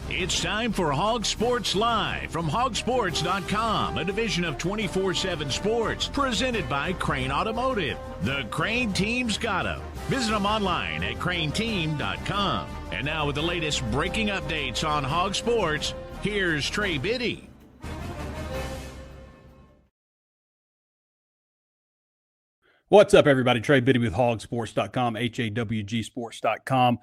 It's time for HawgSports Live from HawgSports.com, a division of 24/7 Sports, presented by Crain Automotive. The Crain Team's got 'em. Visit them online at crainteam.com. And now with the latest breaking updates on HawgSports, here's Trey Biddy. What's up, everybody? Trey Biddy with HawgSports.com, HawgSports.com.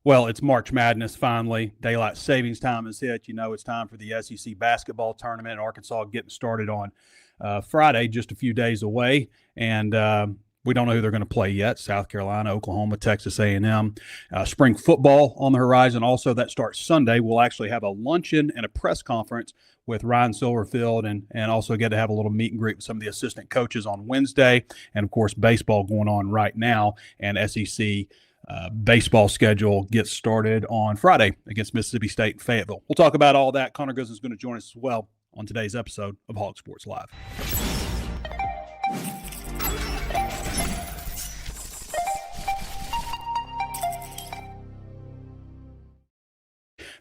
Well, it's March Madness finally. Daylight savings time is hit. You know, it's time for the SEC basketball tournament in Arkansas getting started on Friday, just a few days away. And we don't know who they're going to play yet. South Carolina, Oklahoma, Texas A&M. Spring football on the horizon. Also, that starts Sunday. We'll actually have a luncheon and a press conference with Ryan Silverfield and also get to have a little meet and greet with some of the assistant coaches on Wednesday. And, of course, baseball going on right now. And SEC baseball schedule gets started on Friday against Mississippi State and Fayetteville. We'll talk about all that. Connor Goodson is going to join us as well on today's episode of Hawg Sports Live.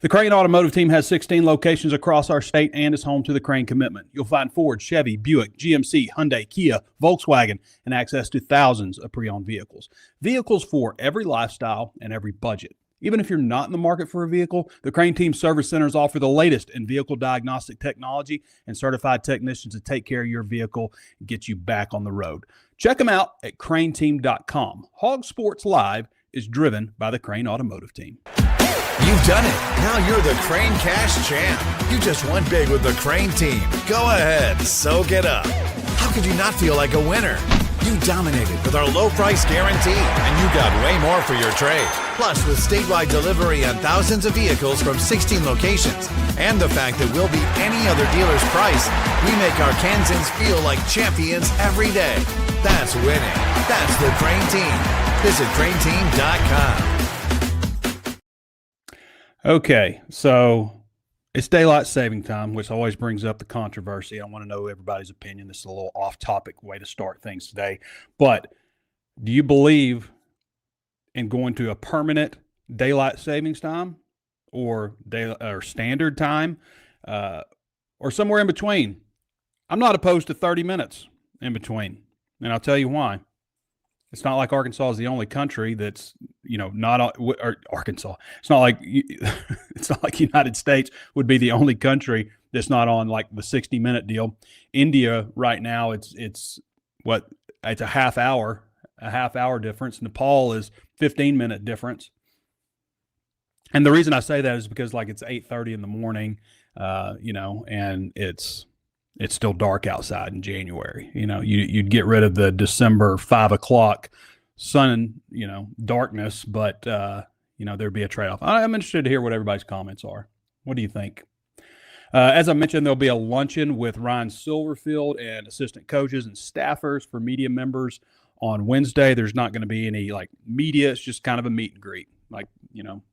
The Crain Automotive Team has 16 locations across our state and is home to the Crain Commitment. You'll find Ford, Chevy, Buick, GMC, Hyundai, Kia, Volkswagen, and access to thousands of pre-owned vehicles. Vehicles for every lifestyle and every budget. Even if you're not in the market for a vehicle, the Crain Team Service Centers offer the latest in vehicle diagnostic technology and certified technicians to take care of your vehicle and get you back on the road. Check them out at crainteam.com. Hawg Sports Live is driven by the Crain Automotive Team. You've done it. Now you're the Crain Cash Champ. You just won big with the Crain Team. Go ahead, soak it up. How could you not feel like a winner? You dominated with our low price guarantee, and you got way more for your trade. Plus, with statewide delivery on thousands of vehicles from 16 locations, and the fact that we'll beat any other dealer's price, we make our Kansans feel like champions every day. That's winning. That's the Crain Team. Visit crainteam.com. Okay, so it's daylight saving time, which always brings up the controversy. I want to know everybody's opinion. This is a little off-topic way to start things today. But do you believe in going to a permanent daylight savings time or standard time or somewhere in between? I'm not opposed to 30 minutes in between, and I'll tell you why. It's not like Arkansas is the only country that's, not or Arkansas. It's not like United States would be the only country that's not on like the 60-minute deal. India right now, it's a half hour difference. Nepal is 15-minute difference. And the reason I say that is because like it's 8:30 in the morning, and it's still dark outside in January. You'd get rid of the December 5 o'clock sun, darkness, but, there'd be a trade-off. I'm interested to hear what everybody's comments are. What do you think? As I mentioned, there'll be a luncheon with Ryan Silverfield and assistant coaches and staffers for media members on Wednesday. There's not going to be any media. It's just kind of a meet and greet,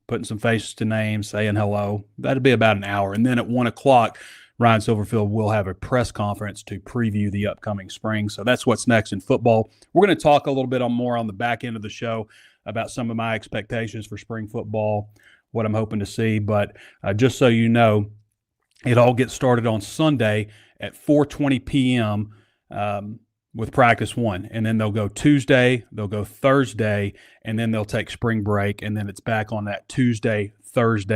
putting some faces to names, saying hello. That'll be about an hour. And then at 1 o'clock, Ryan Silverfield will have a press conference to preview the upcoming spring. So that's what's next in football. We're going to talk a little bit more on the back end of the show about some of my expectations for spring football, what I'm hoping to see. But just so you know, it all gets started on Sunday at 4:20 p.m. With practice one. And then they'll go Tuesday, they'll go Thursday, and then they'll take spring break. And then it's back on that Thursday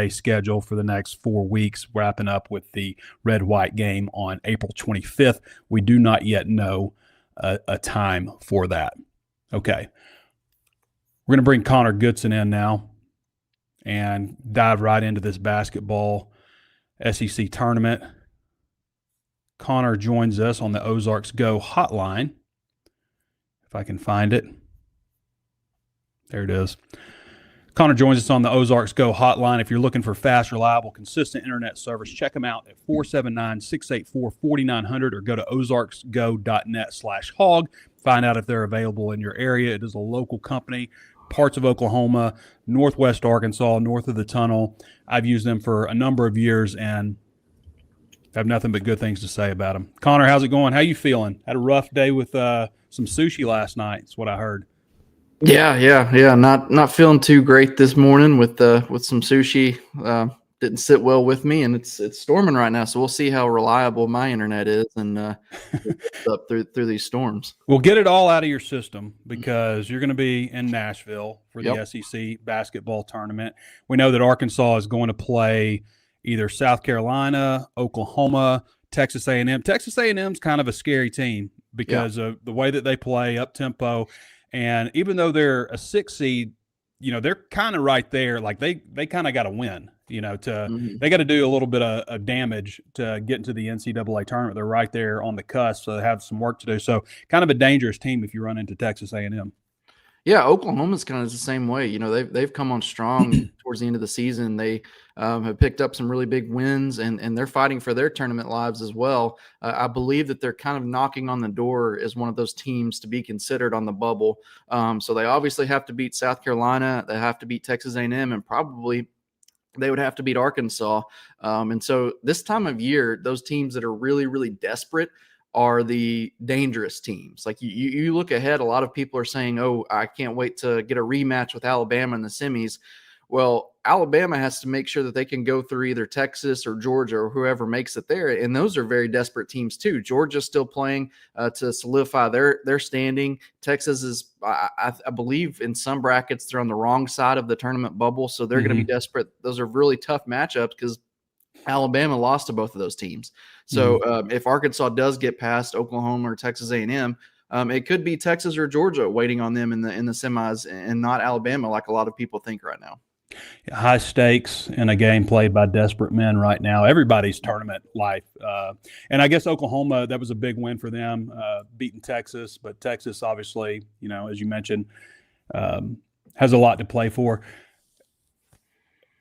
schedule for the next 4 weeks, wrapping up with the red-white game on April 25th. We do not yet know a time for that. Okay. We're going to bring Connor Goodson in now and dive right into this basketball SEC tournament. Connor joins us on the Ozarks Go hotline, if I can find it. There it is. Connor joins us on the Ozarks Go hotline. If you're looking for fast, reliable, consistent internet service, check them out at 479-684-4900 or go to ozarksgo.net/hog. Find out if they're available in your area. It is a local company, parts of Oklahoma, northwest Arkansas, north of the tunnel. I've used them for a number of years and I have nothing but good things to say about them. Connor, how's it going? How you feeling? Had a rough day with some sushi last night. That's what I heard. Yeah. Not feeling too great this morning with some sushi. didn't sit well with me, and it's storming right now. So we'll see how reliable my internet is and up through these storms. Well, get it all out of your system because you're going to be in Nashville for the Yep. SEC basketball tournament. We know that Arkansas is going to play either South Carolina, Oklahoma, Texas A&M. Texas A&M's kind of a scary team because of the way that they play, up tempo, and even though they're a 6 seed, they're kind of right there. Like they kind of got to win. They got to do a little bit of damage to get into the NCAA tournament. They're right there on the cusp, so they have some work to do. So kind of a dangerous team if you run into Texas A&M. Yeah, Oklahoma's kind of the same way. They've come on strong towards the end of the season. They have picked up some really big wins, and they're fighting for their tournament lives as well. I believe that they're kind of knocking on the door as one of those teams to be considered on the bubble. So they obviously have to beat South Carolina. They have to beat Texas A&M, and probably they would have to beat Arkansas. And so this time of year, those teams that are really, really desperate are the dangerous teams. Like you look ahead, a lot of people are saying, oh, I can't wait to get a rematch with Alabama in the semis. Well, Alabama has to make sure that they can go through either Texas or Georgia or whoever makes it there. And those are very desperate teams too. Georgia's still playing to solidify their standing. Texas is, I believe in some brackets, they're on the wrong side of the tournament bubble. So they're going to be desperate. Those are really tough matchups because Alabama lost to both of those teams. So if Arkansas does get past Oklahoma or Texas A&M, it could be Texas or Georgia waiting on them in the semis and not Alabama like a lot of people think right now. High stakes in a game played by desperate men right now. Everybody's tournament life. And I guess Oklahoma, that was a big win for them, beating Texas. But Texas, obviously, as you mentioned, has a lot to play for.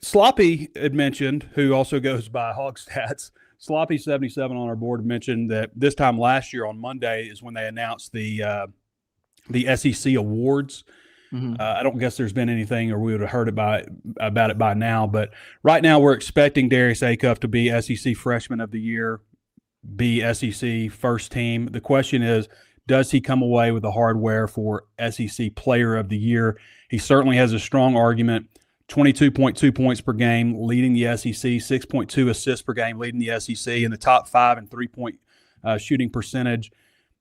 Sloppy had mentioned, who also goes by HawgStats, Sloppy77 on our board mentioned that this time last year on Monday is when they announced the SEC awards. I don't guess there's been anything, or we would have heard about it by now. But right now, we're expecting Darius Acuff to be SEC Freshman of the Year, be SEC first team. The question is, does he come away with the hardware for SEC Player of the Year? He certainly has a strong argument. 22.2 points per game, leading the SEC. 6.2 assists per game, leading the SEC. In the top 5 in three-point shooting percentage.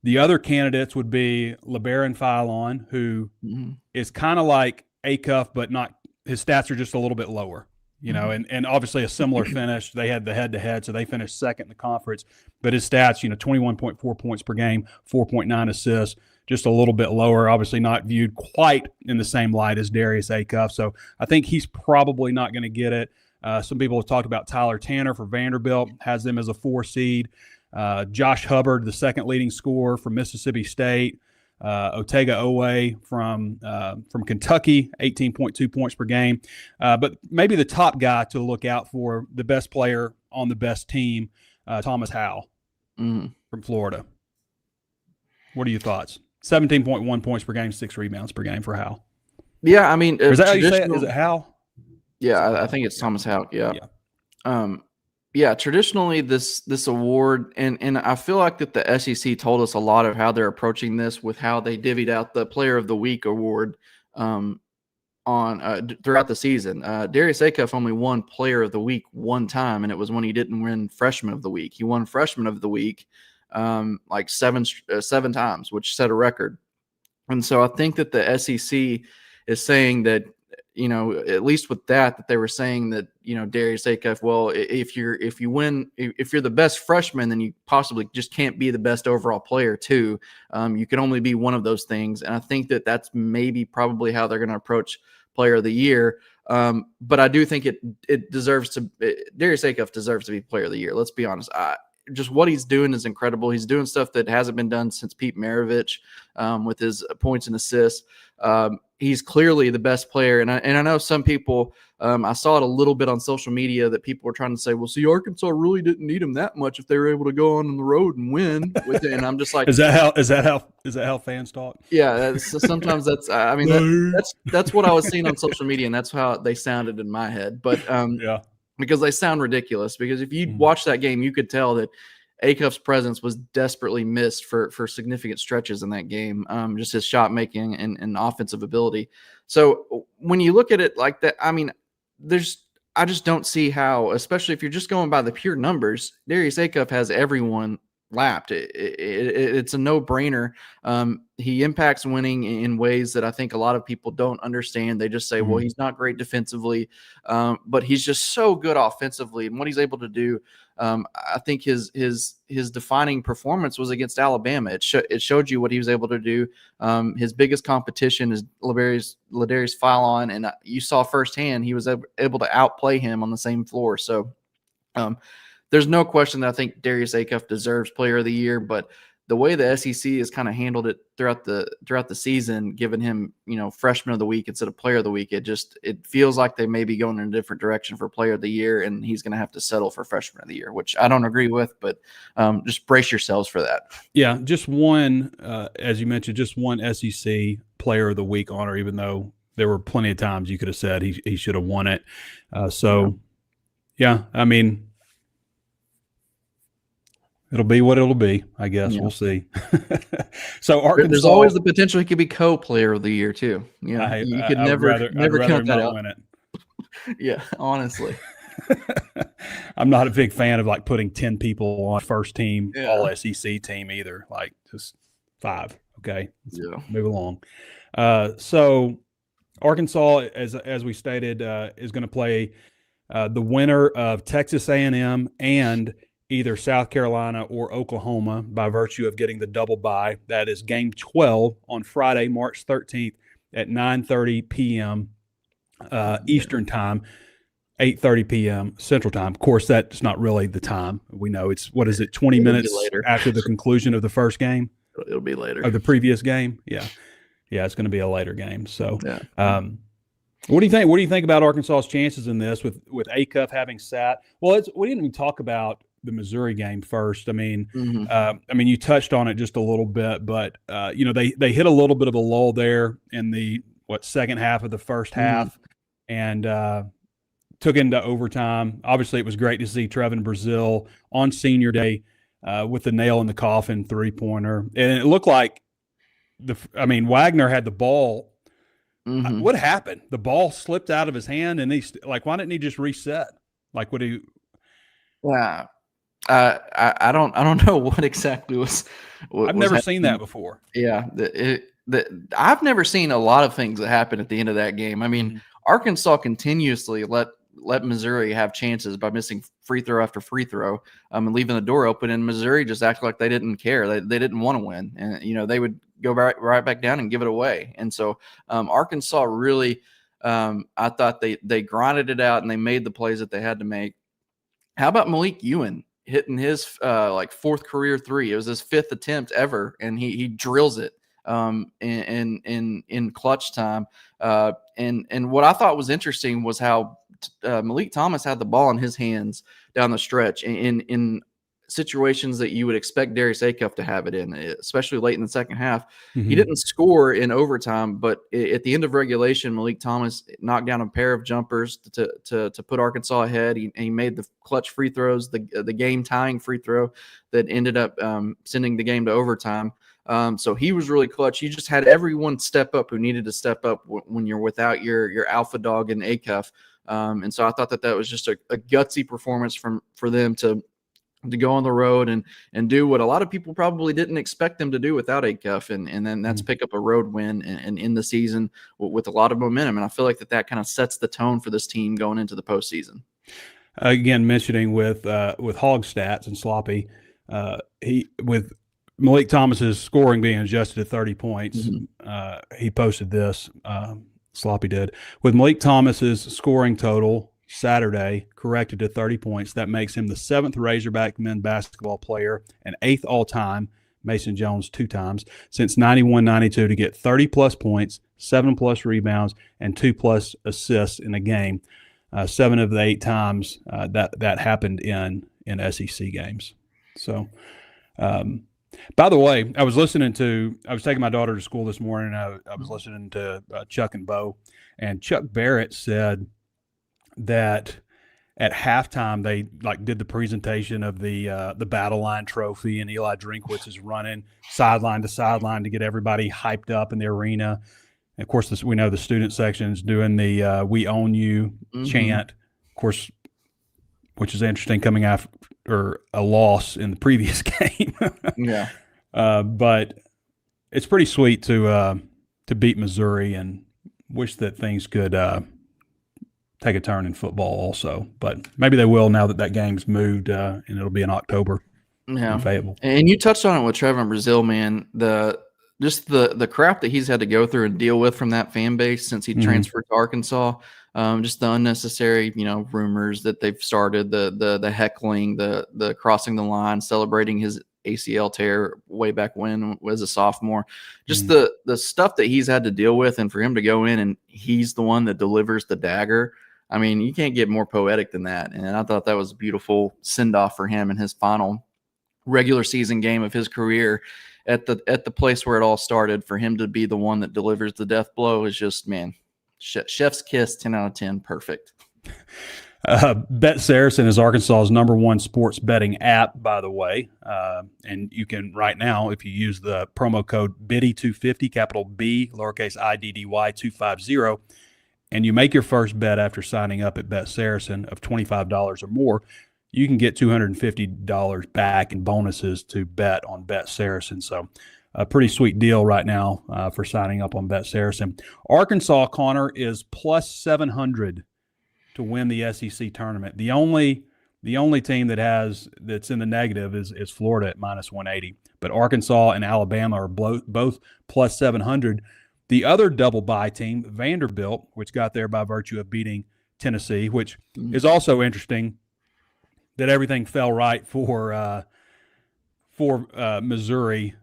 The other candidates would be LeBaron Philon, who is kind of like Acuff, but not. His stats are just a little bit lower, and obviously a similar finish. They had the head-to-head, so they finished second in the conference. But his stats, 21.4 points per game, 4.9 assists, just a little bit lower. Obviously not viewed quite in the same light as Darius Acuff. So I think he's probably not going to get it. Some people have talked about Tyler Tanner for Vanderbilt, has them as a 4 seed. Josh Hubbard, the second leading scorer from Mississippi State. Otega Owe from Kentucky, 18.2 points per game. But maybe the top guy to look out for, the best player on the best team, Thomas Howell from Florida. What are your thoughts? 17.1 points per game, 6 rebounds per game for Howell. Yeah, I mean, is that how you say it? Is it Howell? Yeah, I think it's Thomas Howell. Yeah. Traditionally, this award, and I feel like that the SEC told us a lot of how they're approaching this with how they divvied out the Player of the Week award on throughout the season. Darius Acuff only won Player of the Week one time, and it was when he didn't win Freshman of the Week. He won Freshman of the Week like seven times, which set a record. And so I think that the SEC is saying that, at least with that they were saying that, Darius Acuff, well, if you're the best freshman, then you possibly just can't be the best overall player too. You can only be one of those things. And I think that that's maybe probably how they're going to approach Player of the Year. But I do think Darius Acuff deserves to be Player of the Year. Let's be honest. Just what he's doing is incredible. He's doing stuff that hasn't been done since Pete Maravich with his points and assists. He's clearly the best player. And I know some people, I saw it a little bit on social media that people were trying to say, well, see, Arkansas really didn't need him that much if they were able to go on the road and win with it. And I'm just like, is that how fans talk? Yeah. Sometimes that's what I was seeing on social media, and that's how they sounded in my head. But yeah. Because they sound ridiculous. Because if you watch that game, you could tell that Acuff's presence was desperately missed for significant stretches in that game, just his shot making and offensive ability. So when you look at it like that, I mean, I just don't see how, especially if you're just going by the pure numbers, Darius Acuff has everyone lapped. It's a no-brainer. He impacts winning in ways that I think a lot of people don't understand. They just say, well, he's not great defensively, but he's just so good offensively. And what he's able to do, I think his defining performance was against Alabama. It showed you what he was able to do. His biggest competition is Ladarius Philon, and you saw firsthand he was able to outplay him on the same floor. So there's no question that I think Darius Acuff deserves Player of the Year, but the way the SEC has kind of handled it throughout the season, giving him, Freshman of the Week instead of Player of the Week, it feels like they may be going in a different direction for Player of the Year, and he's going to have to settle for Freshman of the Year, which I don't agree with, but just brace yourselves for that. Yeah, just one, as you mentioned, just one SEC Player of the Week honor, even though there were plenty of times you could have said he should have won it. Yeah, I mean, it'll be what it'll be, I guess. Yeah. We'll see. So Arkansas, there's always the potential he could be co-Player of the Year too. You could never count that out. Win it. Yeah, honestly. I'm not a big fan of like putting 10 people on first team all SEC team either. Like just 5. Okay, let's move along. So Arkansas, as we stated, is going to play the winner of Texas A&M and either South Carolina or Oklahoma by virtue of getting the double bye. That is game 12 on Friday, March 13th at 9:30 p.m. Eastern time, 8:30 p.m. Central time. Of course, that's not really the time. We know it's, 20 minutes after the conclusion of the first game? It'll be later. Of the previous game? Yeah. Yeah, it's going to be a later game. So what do you think? What do you think about Arkansas's chances in this with Acuff having sat? Well, we didn't even talk about the Missouri game first. I mean, you touched on it just a little bit, but they hit a little bit of a lull there in the second half of the first half, and took into overtime. Obviously, it was great to see Trevin Brazile on Senior Day with the nail in the coffin 3-pointer, and it looked like Wagner had the ball. What happened? The ball slipped out of his hand, and why didn't he just reset? Like, what do you? Yeah. I don't know what exactly was. I've never seen that before. Yeah, I've never seen a lot of things that happen at the end of that game. I mean, Arkansas continuously let Missouri have chances by missing free throw after free throw, and leaving the door open. And Missouri just acted like they didn't care. They didn't want to win, and they would go right back down and give it away. And so Arkansas really, I thought they grinded it out and they made the plays that they had to make. How about Malik Ewan hitting his fourth career 3? It was his 5th attempt ever, and he drills it in clutch time. And what I thought was interesting was how Malik Thomas had the ball in his hands down the stretch in situations that you would expect Darius Acuff to have it in, especially late in the second half. He didn't score in overtime, but at the end of regulation, Malik Thomas knocked down a pair of jumpers to put Arkansas ahead. He made the clutch free throws, the game tying free throw that ended up sending the game to overtime. So he was really clutch. You just had everyone step up who needed to step up when you're without your alpha dog in Acuff. And so I thought that was just a gutsy performance for them to go on the road and do what a lot of people probably didn't expect them to do without Acuff, and then that's pick up a road win and end the season with a lot of momentum. And I feel like that kind of sets the tone for this team going into the postseason. Again, mentioning with Hog Stats and Sloppy, with Malik Thomas's scoring being adjusted to 30 points, he posted this. Sloppy did. With Malik Thomas's scoring total Saturday corrected to 30 points, that makes him the 7th Razorback men's basketball player and 8th all-time, Mason Jones 2 times, since 91-92 to get 30-plus points, 7-plus rebounds, and 2-plus assists in a game. 7 of the 8 times that happened in SEC games. So, by the way, I was taking my daughter to school this morning. I was listening to Chuck and Bo, and Chuck Barrett said that at halftime they did the presentation of the Battle Line Trophy, and Eli Drinkwitz is running sideline to sideline to get everybody hyped up in the arena. And of course, we know the student section is doing the "We Own You" chant Of course, which is interesting coming after a loss in the previous game. Yeah. But it's pretty sweet to beat Missouri, and wish that things could take a turn in football also. But maybe they will now that that game's moved, and it'll be in October in Fayetteville. And you touched on it with Trevor Brazil, man. The crap that he's had to go through and deal with from that fan base since he transferred to Arkansas. Just the unnecessary, rumors that they've started, the heckling, the crossing the line, celebrating his ACL tear way back when was a sophomore. Just the stuff that he's had to deal with, and for him to go in and he's the one that delivers the dagger. I mean, you can't get more poetic than that. And I thought that was a beautiful send-off for him in his final regular season game of his career at the place where it all started. For him to be the one that delivers the death blow is just, man, chef's kiss, 10 out of 10, perfect. Bet Saracen is Arkansas's #1 sports betting app, by the way. And you can right now, if you use the promo code BIDDY250, capital B, lowercase IDDY 250, and you make your first bet after signing up at Bet Saracen of $25 or more, you can get $250 back in bonuses to bet on Bet Saracen. So a pretty sweet deal right now for signing up on Bet Saracen. Arkansas, Connor, is plus 700 to win the SEC tournament. The only team that's in the negative is Florida at minus 180. But Arkansas and Alabama are both plus 700. The other double bye team, Vanderbilt, which got there by virtue of beating Tennessee, which is also interesting that everything fell right for Missouri,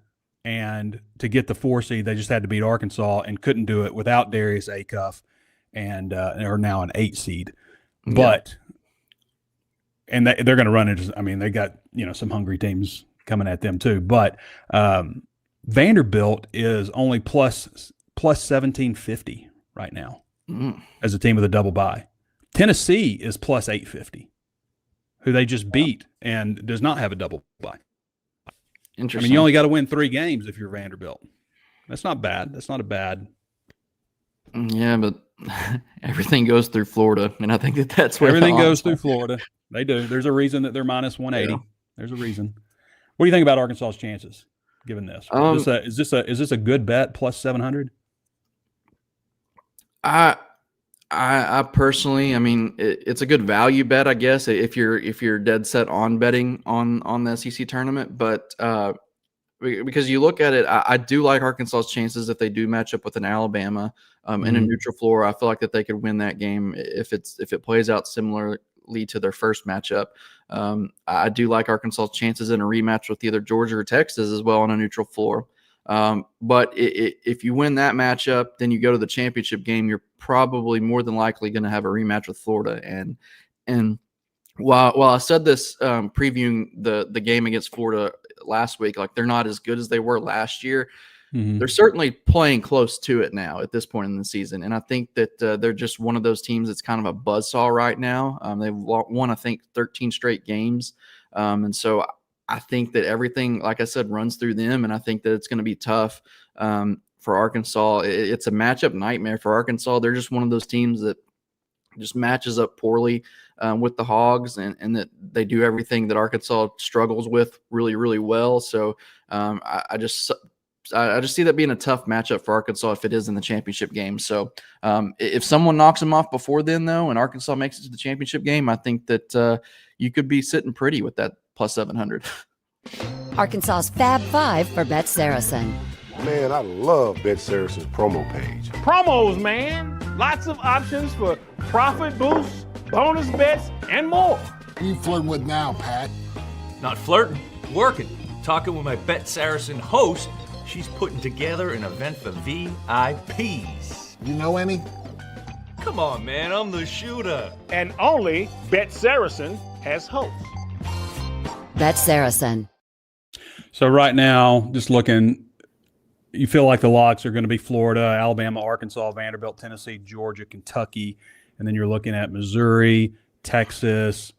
and to get the 4 seed, they just had to beat Arkansas and couldn't do it without Darius Acuff, and are now an 8 seed. But and they're going to run into. I mean, they got some hungry teams coming at them too. But Vanderbilt is only plus 1750 right now as a team with a double bye. Tennessee is plus 850, who they just beat and does not have a double bye. Interesting. I mean, you only got to win 3 games if you're Vanderbilt. That's not bad. That's not a bad. Yeah, but everything goes through Florida, and I think that's where everything goes through Florida. They do. There's a reason that they're minus 180. Yeah. There's a reason. What do you think about Arkansas's chances given this? Is this a good bet plus 700? I personally, I mean, it's a good value bet, I guess, if you're dead set on betting on the SEC tournament. But because you look at it, I do like Arkansas's chances if they do match up with an Alabama in a neutral floor. I feel like that they could win that game if it plays out similarly to their first matchup. I do like Arkansas's chances in a rematch with either Georgia or Texas as well on a neutral floor. But if you win that matchup, then you go to the championship game, you're probably more than likely going to have a rematch with Florida. And while I said this previewing the game against Florida last week, like they're not as good as they were last year, they're certainly playing close to it now at this point in the season. And I think that they're just one of those teams that's kind of a buzzsaw right now. They've won, I think, 13 straight games. And so I think that everything, like I said, runs through them, and I think that it's going to be tough for Arkansas. It's a matchup nightmare for Arkansas. They're just one of those teams that just matches up poorly with the Hogs, and that they do everything that Arkansas struggles with really, really well. So I just see that being a tough matchup for Arkansas if it is in the championship game. So if someone knocks them off before then, though, and Arkansas makes it to the championship game, I think that you could be sitting pretty with that plus 700. Arkansas's Fab 5 for Bet Saracen. Man, I love Bet Saracen's promo page. Promos, man. Lots of options for profit boosts, bonus bets, and more. Who you flirting with now, Pat? Not flirting, working. Talking with my Bet Saracen host. She's putting together an event for VIPs. You know any? Come on, man, I'm the shooter. And only Bet Saracen has hosts. Bet Saracen. So right now, just looking, you feel like the locks are going to be Florida, Alabama, Arkansas, Vanderbilt, Tennessee, Georgia, Kentucky, and then you're looking at Missouri, Texas,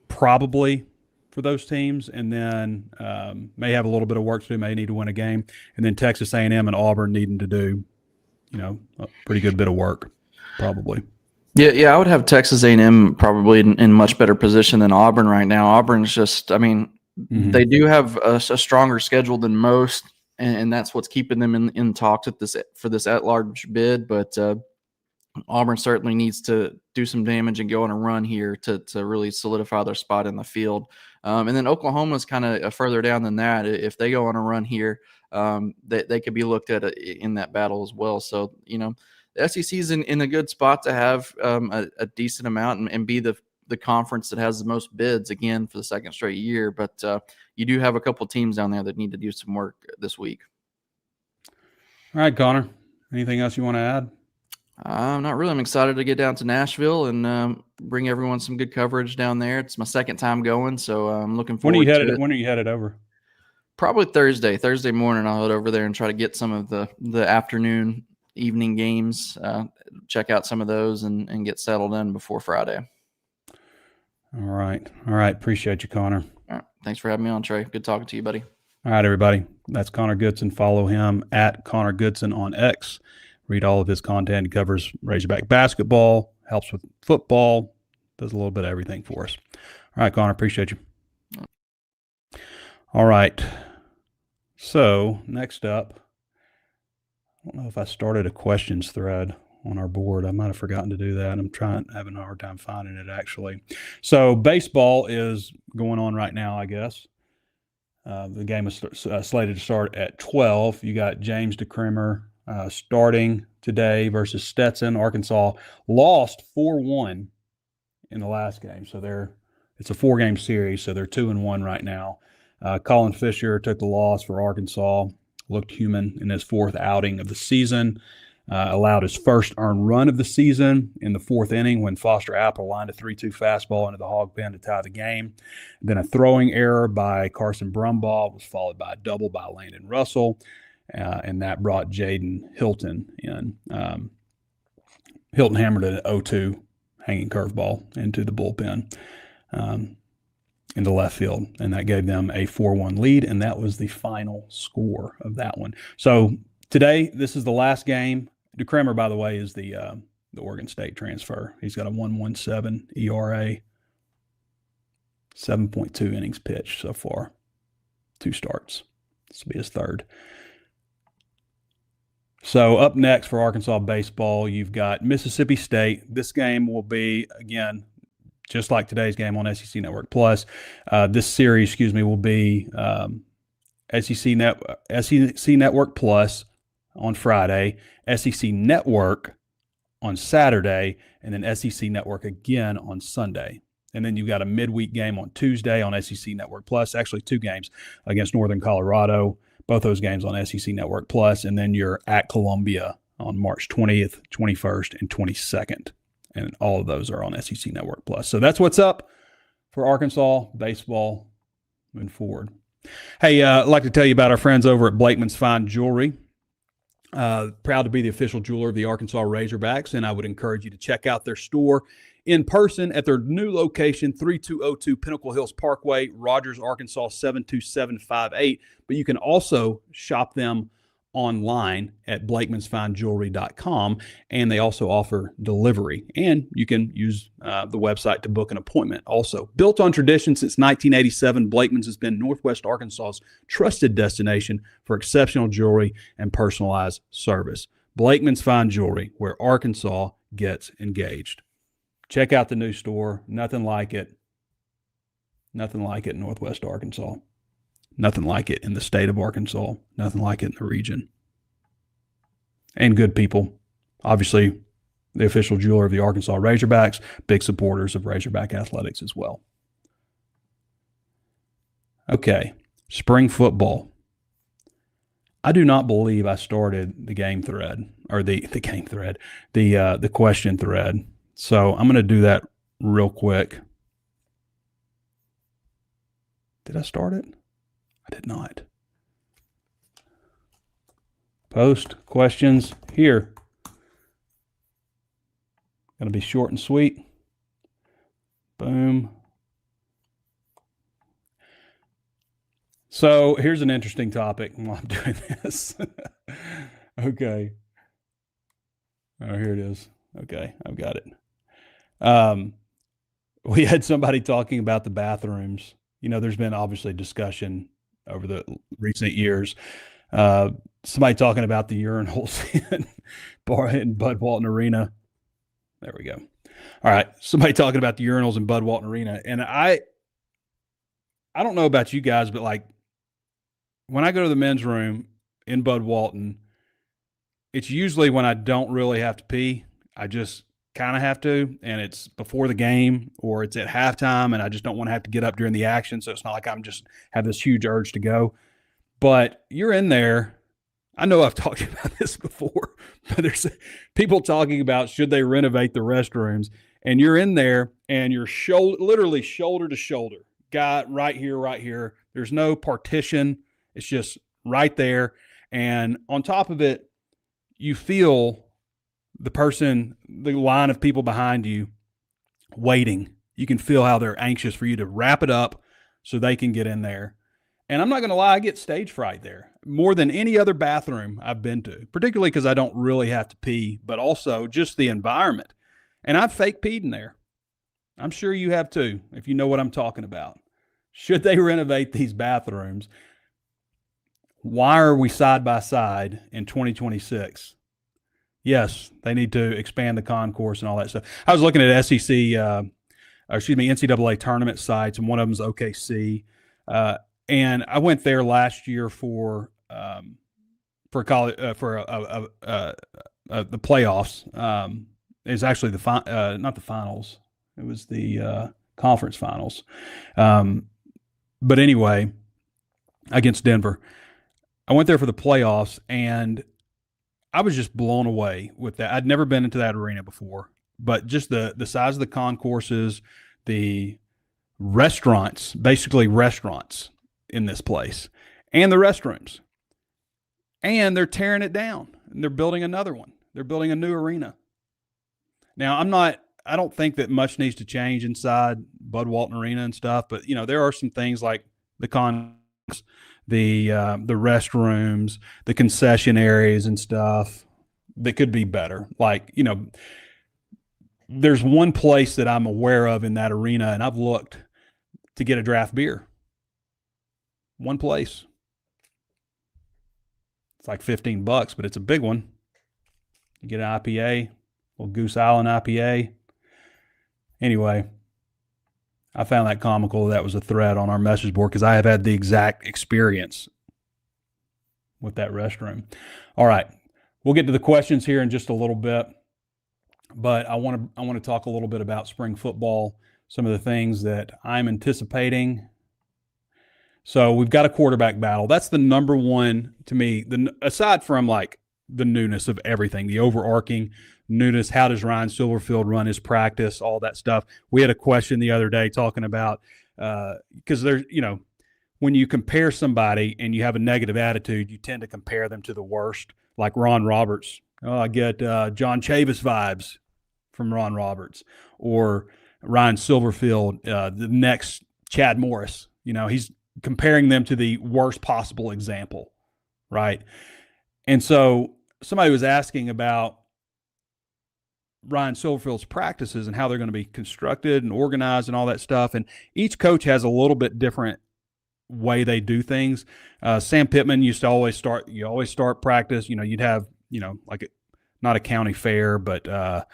probably for those teams, and then may have a little bit of work to do, may need to win a game, and then Texas A&M and Auburn needing to do, a pretty good bit of work, probably. Yeah, I would have Texas A&M probably in much better position than Auburn right now. Auburn's just, I mean, they do have a stronger schedule than most, and that's what's keeping them in talks for this at-large bid. But Auburn certainly needs to do some damage and go on a run here to really solidify their spot in the field. And then Oklahoma's kind of further down than that. If they go on a run here, they could be looked at in that battle as well. So, the SEC is in a good spot to have a decent amount and be the conference that has the most bids again for the second straight year. But you do have a couple teams down there that need to do some work this week. All right, Connor, anything else you want to add? Not really. I'm excited to get down to Nashville and bring everyone some good coverage down there. It's my second time going, so I'm looking forward to it. When are you headed over? Probably Thursday morning. I'll head over there and try to get some of the afternoon, evening games, check out some of those and get settled in before Friday. All right. Appreciate you, Connor. All right. Thanks for having me on, Trey. Good talking to you, buddy. All right, everybody. That's Connor Goodson. Follow him at Connor Goodson on X. Read all of his content. He covers Razorback basketball, helps with football, does a little bit of everything for us. All right, Connor, appreciate you. All right. So next up, I don't know if I started a questions thread on our board. I might have forgotten to do that. I'm having a hard time finding it, actually. So baseball is going on right now, I guess. The game is slated to start at 12. You got James DeCremer starting today versus Stetson. Arkansas lost 4-1 in the last game. So it's a 4-game series, so they're 2-1 right now. Colin Fisher took the loss for Arkansas, looked human in his fourth outing of the season, allowed his first earned run of the season in the fourth inning when Foster Apple lined a 3-2 fastball into the hog pen to tie the game. Then a throwing error by Carson Brumbaugh was followed by a double by Landon Russell, and that brought Jaden Hilton in. Hilton hammered an 0-2 hanging curveball into the bullpen into left field, and that gave them a 4-1 lead, and that was the final score of that one. So today, this is the last game. DeCremer, by the way, is the Oregon State transfer. He's got a 1.17 ERA, 7.2 innings pitched so far, 2 starts. This will be his third. So up next for Arkansas baseball, you've got Mississippi State. This game will be, again, just like today's game on SEC Network Plus. This series, will be SEC Network Plus on Friday, SEC Network on Saturday, and then SEC Network again on Sunday. And then you've got a midweek game on Tuesday on SEC Network Plus, actually 2 games against Northern Colorado, both those games on SEC Network Plus, and then you're at Columbia on March 20th, 21st, and 22nd. And all of those are on SEC Network Plus. So that's what's up for Arkansas baseball moving forward. Hey, I'd like to tell you about our friends over at Blakeman's Fine Jewelry. Proud to be the official jeweler of the Arkansas Razorbacks, and I would encourage you to check out their store in person at their new location, 3202 Pinnacle Hills Parkway, Rogers, Arkansas, 72758. But you can also shop them online at blakemansfinejewelry.com, and they also offer delivery, and you can use the website to book an appointment. Also, built on tradition since 1987, Blakeman's has been Northwest Arkansas's trusted destination for exceptional jewelry and personalized service. Blakeman's Fine Jewelry, where Arkansas gets engaged. Check out the new store. Nothing like it in Northwest Arkansas. Nothing like it in the state of Arkansas. Nothing like it in the region. And good people. Obviously, the official jeweler of the Arkansas Razorbacks, big supporters of Razorback athletics as well. Okay, spring football. I do not believe I started the game thread, or the game thread, the question thread. So I'm going to do that real quick. Did I start it? I did not. Post questions here. Going to be short and sweet. Boom. So here's an interesting topic while I'm doing this. Okay. Oh, here it is. Okay, I've got it. We had somebody talking about the bathrooms. There's been obviously discussion over the recent years. Somebody talking about the urinals in Bud Walton Arena. There we go. All right. Somebody talking about the urinals in Bud Walton Arena. And I don't know about you guys, but like when I go to the men's room in Bud Walton, it's usually when I don't really have to pee. I just kind of have to, and it's before the game or it's at halftime and I just don't want to have to get up during the action. So it's not like I'm just have this huge urge to go. But you're in there. I know I've talked about this before, but there's people talking about should they renovate the restrooms, and you're in there and you're literally shoulder to shoulder. Guy right here. There's no partition. It's just right there. And on top of it, you feel the line of people behind you waiting. You can feel how they're anxious for you to wrap it up so they can get in there. And I'm not going to lie, I get stage fright there more than any other bathroom I've been to, particularly because I don't really have to pee, but also just the environment. And I've fake peed in there. I'm sure you have too, if you know what I'm talking about. Should they renovate these bathrooms? Why are we side by side in 2026? Yes, they need to expand the concourse and all that stuff. I was looking at NCAA tournament sites, and one of them is OKC. And I went there last year for college the playoffs. It's actually not the finals. It was the conference finals. But anyway, against Denver, I went there for the playoffs, and I was just blown away with that. I'd never been into that arena before, but just the size of the concourses, the restaurants, basically restaurants in this place, and the restrooms. And they're tearing it down, and they're building another one. They're building a new arena. Now, I don't think that much needs to change inside Bud Walton Arena and stuff, but there are some things like the restrooms, the concession areas and stuff that could be better. Like, there's one place that I'm aware of in that arena, and I've looked to get a draft beer. One place. It's like $15, but it's a big one. You get an IPA, little Goose Island IPA. Anyway, I found that comical. That was a thread on our message board because I have had the exact experience with that restroom. All right, we'll get to the questions here in just a little bit, but I want to talk a little bit about spring football, some of the things that I'm anticipating. So we've got a quarterback battle. That's the number one to me. Aside from like the newness of everything, the overarching newness, how does Ryan Silverfield run his practice, all that stuff. We had a question the other day talking about because there's, when you compare somebody and you have a negative attitude, you tend to compare them to the worst, like Ron Roberts. I get John Chavis vibes from Ron Roberts, or Ryan Silverfield, the next Chad Morris. He's comparing them to the worst possible example, right? And so somebody was asking about Ryan Silverfield's practices and how they're going to be constructed and organized and all that stuff. And each coach has a little bit different way they do things. Sam Pittman used to always start practice. You'd have, like not a county fair, but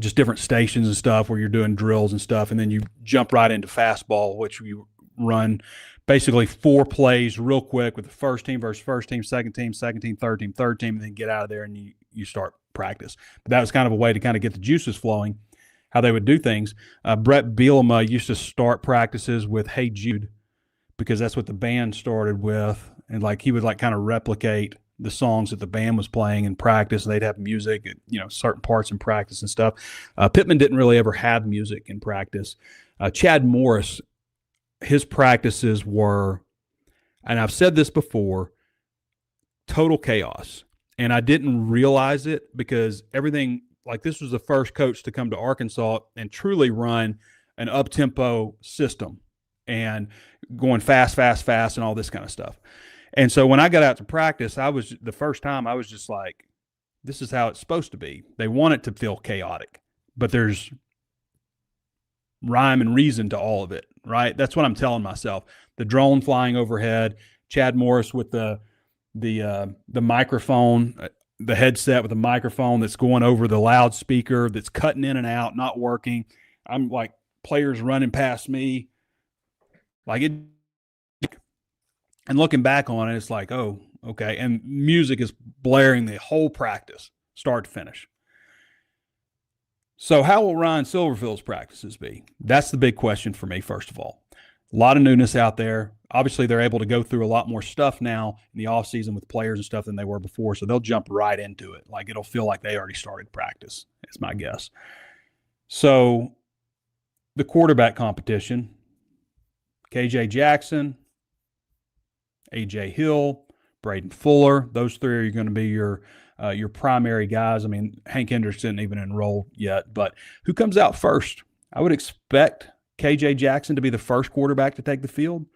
just different stations and stuff where you're doing drills and stuff. And then you jump right into fastball, which you run basically 4 plays real quick with the first team versus first team, second team, third team, and then get out of there and you start practice. But that was kind of a way to kind of get the juices flowing, how they would do things. Brett Bielema used to start practices with Hey Jude because that's what the band started with. And like he would like kind of replicate the songs that the band was playing in practice. They'd have music at, certain parts in practice and stuff. Pittman didn't really ever have music in practice. Chad Morris, his practices were, and I've said this before, total chaos. And I didn't realize it because everything, like this was the first coach to come to Arkansas and truly run an up-tempo system and going fast and all this kind of stuff. And so when I got out to practice, the first time I was just like, this is how it's supposed to be. They want it to feel chaotic. but there's rhyme and reason to all of it, right? That's what I'm telling myself. The drone flying overhead, Chad Morris with the microphone, the headset with the microphone that's going over the loudspeaker, that's cutting in and out, not working. I'm like, players running past me. Like it, and looking back on it, it's like, oh, okay. And music is blaring the whole practice, start to finish. So how will Ryan Silverfield's practices be? That's the big question for me, first of all. A lot of newness out there. Obviously, they're able to go through a lot more stuff now in the offseason with players and stuff than they were before, so they'll jump right into it. Like, it'll feel like they already started practice, is my guess. So the quarterback competition, KJ Jackson, A.J. Hill, Braden Fuller, those three are going to be your primary guys. I mean, Hank Hendricks didn't even enroll yet, but who comes out first? I would expect KJ Jackson to be the first quarterback to take the field,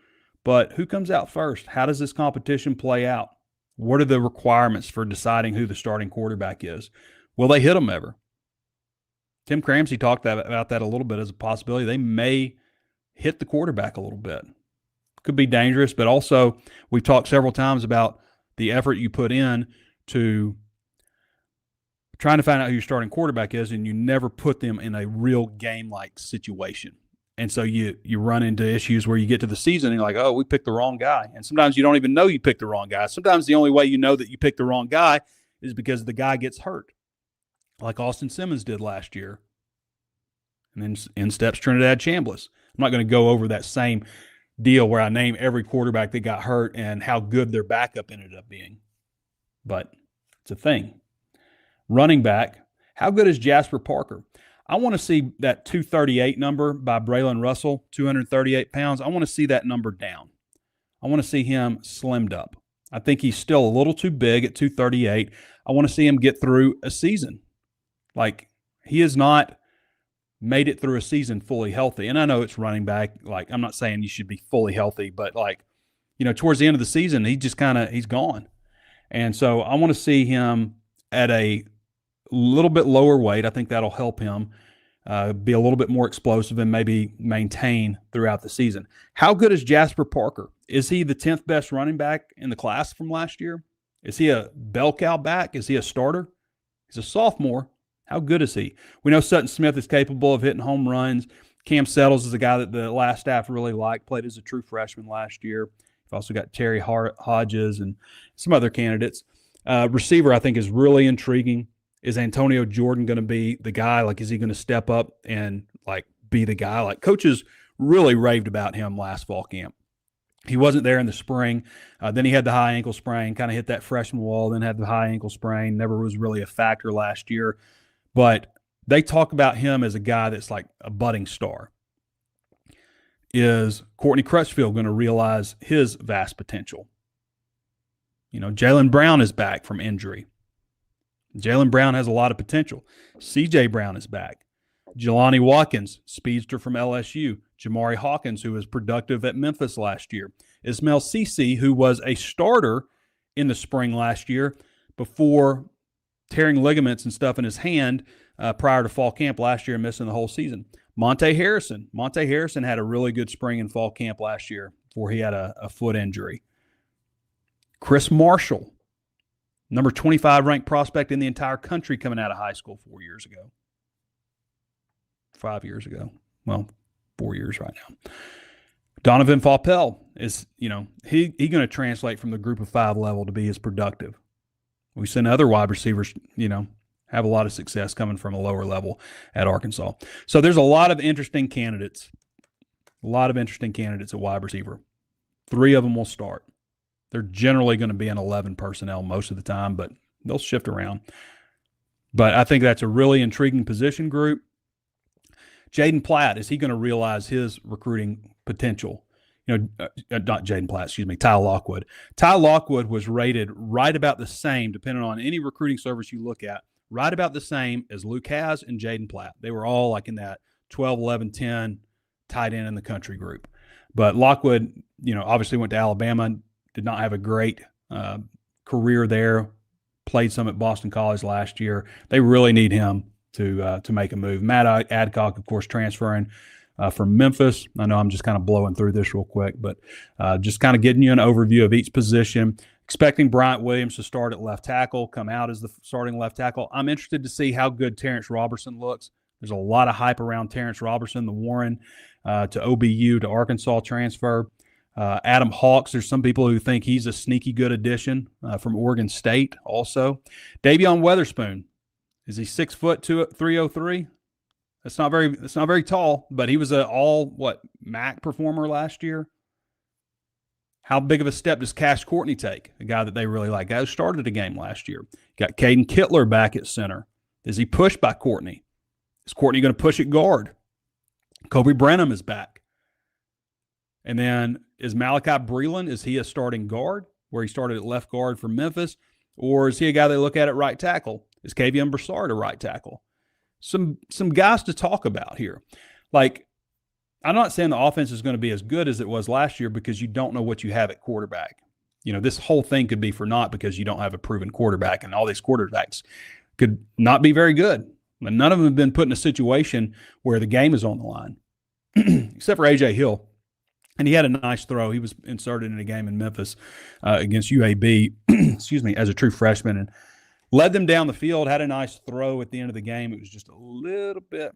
but who comes out first? How does this competition play out? What are the requirements for deciding who the starting quarterback is? Will they hit them ever? Tim Cramsey talked about that a little bit as a possibility. They may hit the quarterback a little bit. Could be dangerous, but also we've talked several times about the effort you put in to trying to find out who your starting quarterback is, and you never put them in a real game-like situation. And so you run into issues where you get to the season and you're like, oh, we picked the wrong guy. And sometimes you don't even know you picked the wrong guy. Sometimes the only way you know that you picked the wrong guy is because the guy gets hurt, like Austin Simmons did last year. And then in steps Trinidad Chambliss. I'm not going to go over that same deal where I name every quarterback that got hurt and how good their backup ended up being. But it's a thing. Running back, how good is Jasper Parker? I want to see that 238 number by Braylon Russell, 238 pounds. I want to see that number down. I want to see him slimmed up. I think he's still a little too big at 238. I want to see him get through a season. Like, he has not made it through a season fully healthy. And I know it's running back. Like, I'm not saying you should be fully healthy, but like, towards the end of the season, he's gone. And so I want to see him at a little bit lower weight. I think that'll help him be a little bit more explosive and maybe maintain throughout the season. How good is Jasper Parker? Is he the 10th best running back in the class from last year? Is he a bell cow back? Is he a starter? He's a sophomore. How good is he? We know Sutton Smith is capable of hitting home runs. Cam Settles is a guy that the last staff really liked, played as a true freshman last year. You've also got Terry Hodges and some other candidates. Receiver, I think, is really intriguing. Is Antonio Jordan going to be the guy? Like, is he going to step up and, like, be the guy? Like, coaches really raved about him last fall camp. He wasn't there in the spring. Then he had the high ankle sprain, kind of hit that freshman wall, then had the high ankle sprain. Never was really a factor last year. But they talk about him as a guy that's like a budding star. Is Courtney Crutchfield going to realize his vast potential? Jalen Brown is back from injury. Jalen Brown has a lot of potential. C.J. Brown is back. Jelani Watkins, speedster from LSU. Jamari Hawkins, who was productive at Memphis last year. Ismail Cece, who was a starter in the spring last year before tearing ligaments and stuff in his hand prior to fall camp last year and missing the whole season. Monte Harrison. Monte Harrison had a really good spring and fall camp last year before he had a foot injury. Chris Marshall, number 25 ranked prospect in the entire country coming out of high school 4 years ago. 5 years ago. Well, 4 years right now. Donovan Faupel is, he going to translate from the group of five level to be as productive. We've seen other wide receivers, have a lot of success coming from a lower level at Arkansas. So there's a lot of interesting candidates. At wide receiver. 3 of them will start. They're generally going to be in 11 personnel most of the time, but they'll shift around. But I think that's a really intriguing position group. Jaden Platt, is he going to realize his recruiting potential? Not Jaden Platt, Ty Lockwood. Ty Lockwood was rated right about the same, depending on any recruiting service you look at, right about the same as Luke Hasz and Jaden Platt. They were all like in that 12, 11, 10 tight end in the country group. But Lockwood, obviously went to Alabama, did not have a great career there, played some at Boston College last year. They really need him to make a move. Matt Adcock, of course, transferring from Memphis. I know I'm just kind of blowing through this real quick, but just kind of getting you an overview of each position. Expecting Bryant Williams to start at left tackle, come out as the starting left tackle. I'm interested to see how good Terrence Robertson looks. There's a lot of hype around Terrence Robertson, the Warren to OBU to Arkansas transfer. Adam Hawks, there's some people who think he's a sneaky good addition from Oregon State also. Davion Weatherspoon, is he 6 foot 303? That's not very tall, but he was an MAC performer last year. How big of a step does Cash Courtney take? A guy that they really like. Guy who started a game last year. Got Caden Kittler back at center. Is he pushed by Courtney? Is Courtney going to push at guard? Kobe Brenham is back. And then is Malachi Breland, is he a starting guard where he started at left guard for Memphis? Or is he a guy they look at right tackle? Is Kavion Broussard a right tackle? Some guys to talk about here. Like, I'm not saying the offense is going to be as good as it was last year because you don't know what you have at quarterback. You know, this whole thing could be for naught because you don't have a proven quarterback, and all these quarterbacks could not be very good. And none of them have been put in a situation where the game is on the line, except for A.J. Hill. And he had a nice throw. He was inserted in a game in Memphis against UAB, excuse me, as a true freshman, and led them down the field, had a nice throw at the end of the game. It was just a little bit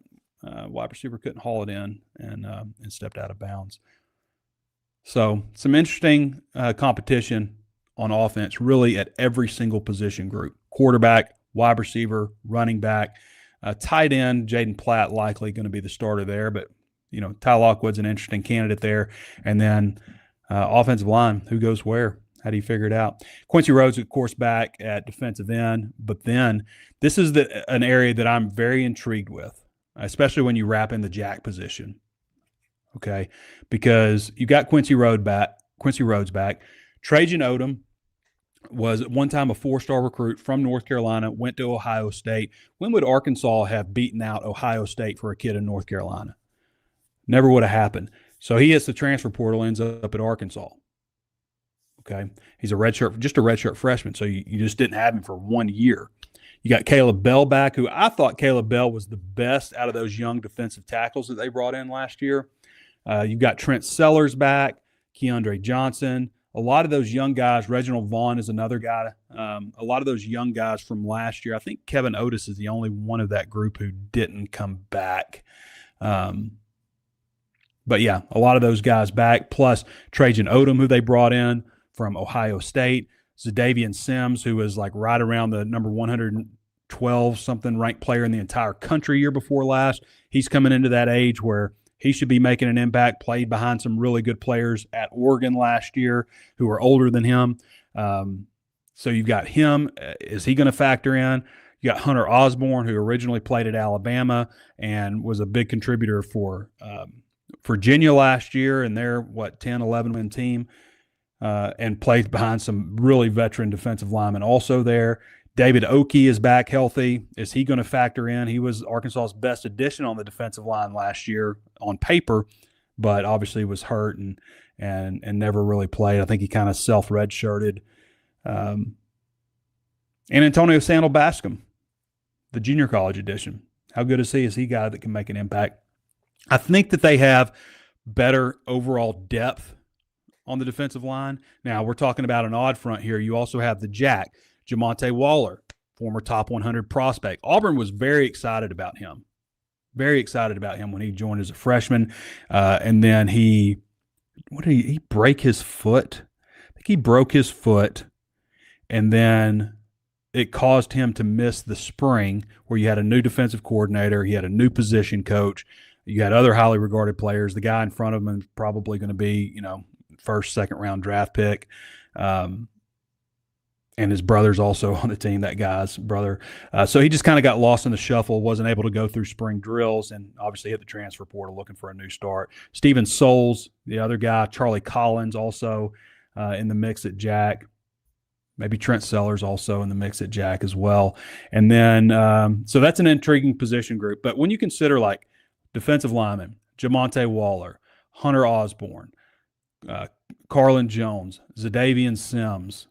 wide receiver couldn't haul it in and stepped out of bounds. So some interesting competition on offense really at every single position group. Quarterback, wide receiver, running back, tight end, Jaden Platt likely going to be the starter there, but you know, Ty Lockwood's an interesting candidate there. And then offensive line, who goes where? How do you figure it out? Quincy Rhodes, of course, back at defensive end. But then this is an area that I'm very intrigued with, especially when you wrap in the jack position. Okay, because you got Quincy Rhodes back. Trajan Odom was at one time a 4-star recruit from North Carolina, went to Ohio State. When would Arkansas have beaten out Ohio State for a kid in North Carolina? Never would have happened. So he hits the transfer portal, ends up at Arkansas. Okay, he's just a redshirt freshman, so you just didn't have him for 1 year. You got Caleb Bell back, who I thought Caleb Bell was the best out of those young defensive tackles that they brought in last year. You've got Trent Sellers back, Keandre Johnson. A lot of those young guys, Reginald Vaughn is another guy. A lot of those young guys from last year. I think Kevin Otis is the only one of that group who didn't come back. But yeah, a lot of those guys back, plus Trajan Odom, who they brought in from Ohio State, Zadavian Sims, who was like right around the number 112-something ranked player in the entire country year before last. He's coming into that age where he should be making an impact, played behind some really good players at Oregon last year who are older than him. So you've got him. Is he going to factor in? You got Hunter Osborne, who originally played at Alabama and was a big contributor for Virginia last year and their 10-11 win team, and played behind some really veteran defensive linemen also there. David Oki is back healthy. Is he going to factor in? He was Arkansas's best addition on the defensive line last year on paper, but obviously was hurt and never really played. I think he kind of self-redshirted. And Antonio Sandal Bascom, the junior college edition. How good is he? Is he a guy that can make an impact? I think that they have better overall depth on the defensive line. Now, we're talking about an odd front here. You also have the Jack, Jamonte Waller, former top 100 prospect. Auburn was very excited about him. Very excited about him when he joined as a freshman. And then he break his foot? I think he broke his foot. And then it caused him to miss the spring where you had a new defensive coordinator. He had a new position coach. You had other highly regarded players. The guy in front of him is probably going to be, first, second round draft pick. And his brother's also on the team, that guy's brother. So he just kind of got lost in the shuffle, wasn't able to go through spring drills, and obviously hit the transfer portal looking for a new start. Steven Souls, the other guy, Charlie Collins also in the mix at Jack. Maybe Trent Sellers also in the mix at Jack as well. And then, so that's an intriguing position group. But when you consider like defensive linemen, Jamonte Waller, Hunter Osborne, Carlin Jones, Zadavian Sims.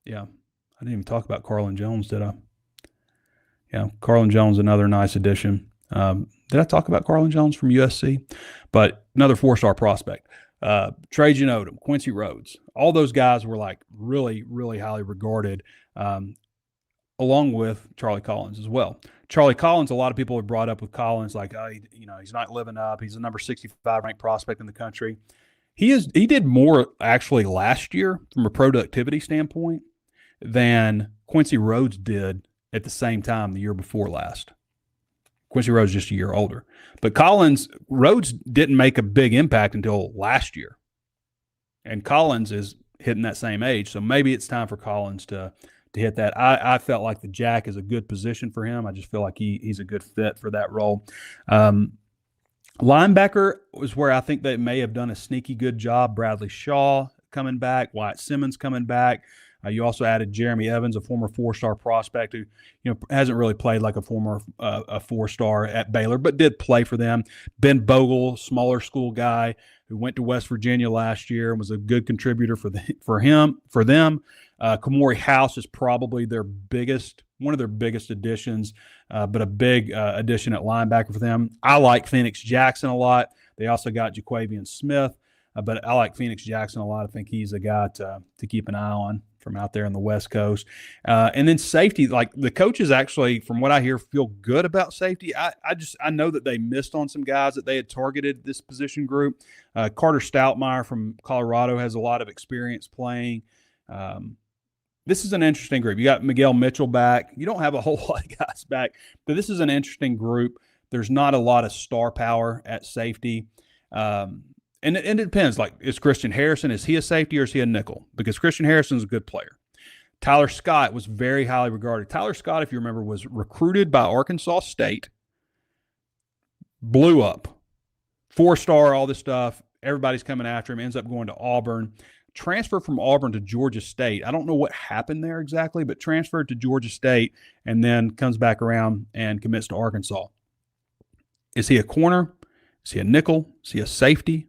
Yeah, I didn't even talk about Carlin Jones, did I? Yeah, Carlin Jones, another nice addition. Did I talk about Carlin Jones from USC? But another 4-star prospect. Trey Odom, Quincy Rhodes, all those guys were like really, really highly regarded, along with Charlie Collins as well. Charlie Collins, a lot of people have brought up with Collins, like, oh, he's not living up. He's a number 65 ranked prospect in the country. He did more actually last year from a productivity standpoint than Quincy Rhodes did at the same time the year before last. Quincy Rhodes just a year older. But Rhodes didn't make a big impact until last year. And Collins is hitting that same age. So maybe it's time for Collins to hit that. I felt like the Jack is a good position for him. I just feel like he's a good fit for that role. Linebacker was where I think they may have done a sneaky good job. Bradley Shaw coming back, Wyatt Simmons coming back. You also added Jeremy Evans, a former 4-star prospect who, hasn't really played like a former 4-star at Baylor, but did play for them. Ben Bogle, smaller school guy who went to West Virginia last year and was a good contributor for them. Kamori House is probably one of their biggest additions, but a big addition at linebacker for them. I like Phoenix Jackson a lot. They also got Jaquavian Smith, but I like Phoenix Jackson a lot. I think he's a guy to keep an eye on from out there on the West Coast. And then safety, like the coaches actually, from what I hear, feel good about safety. I know that they missed on some guys that they had targeted this position group. Carter Stoutmeyer from Colorado has a lot of experience playing. This is an interesting group. You got Miguel Mitchell back. You don't have a whole lot of guys back, but this is an interesting group. There's not a lot of star power at safety. And it depends. Like, is Christian Harrison, is he a safety or is he a nickel? Because Christian Harrison is a good player. Tyler Scott was very highly regarded. Tyler Scott, if you remember, was recruited by Arkansas State, blew up, 4-star, all this stuff. Everybody's coming after him, ends up going to Auburn. Transferred from Auburn to Georgia State. I don't know what happened there exactly, but transferred to Georgia State and then comes back around and commits to Arkansas. Is he a corner? Is he a nickel? Is he a safety?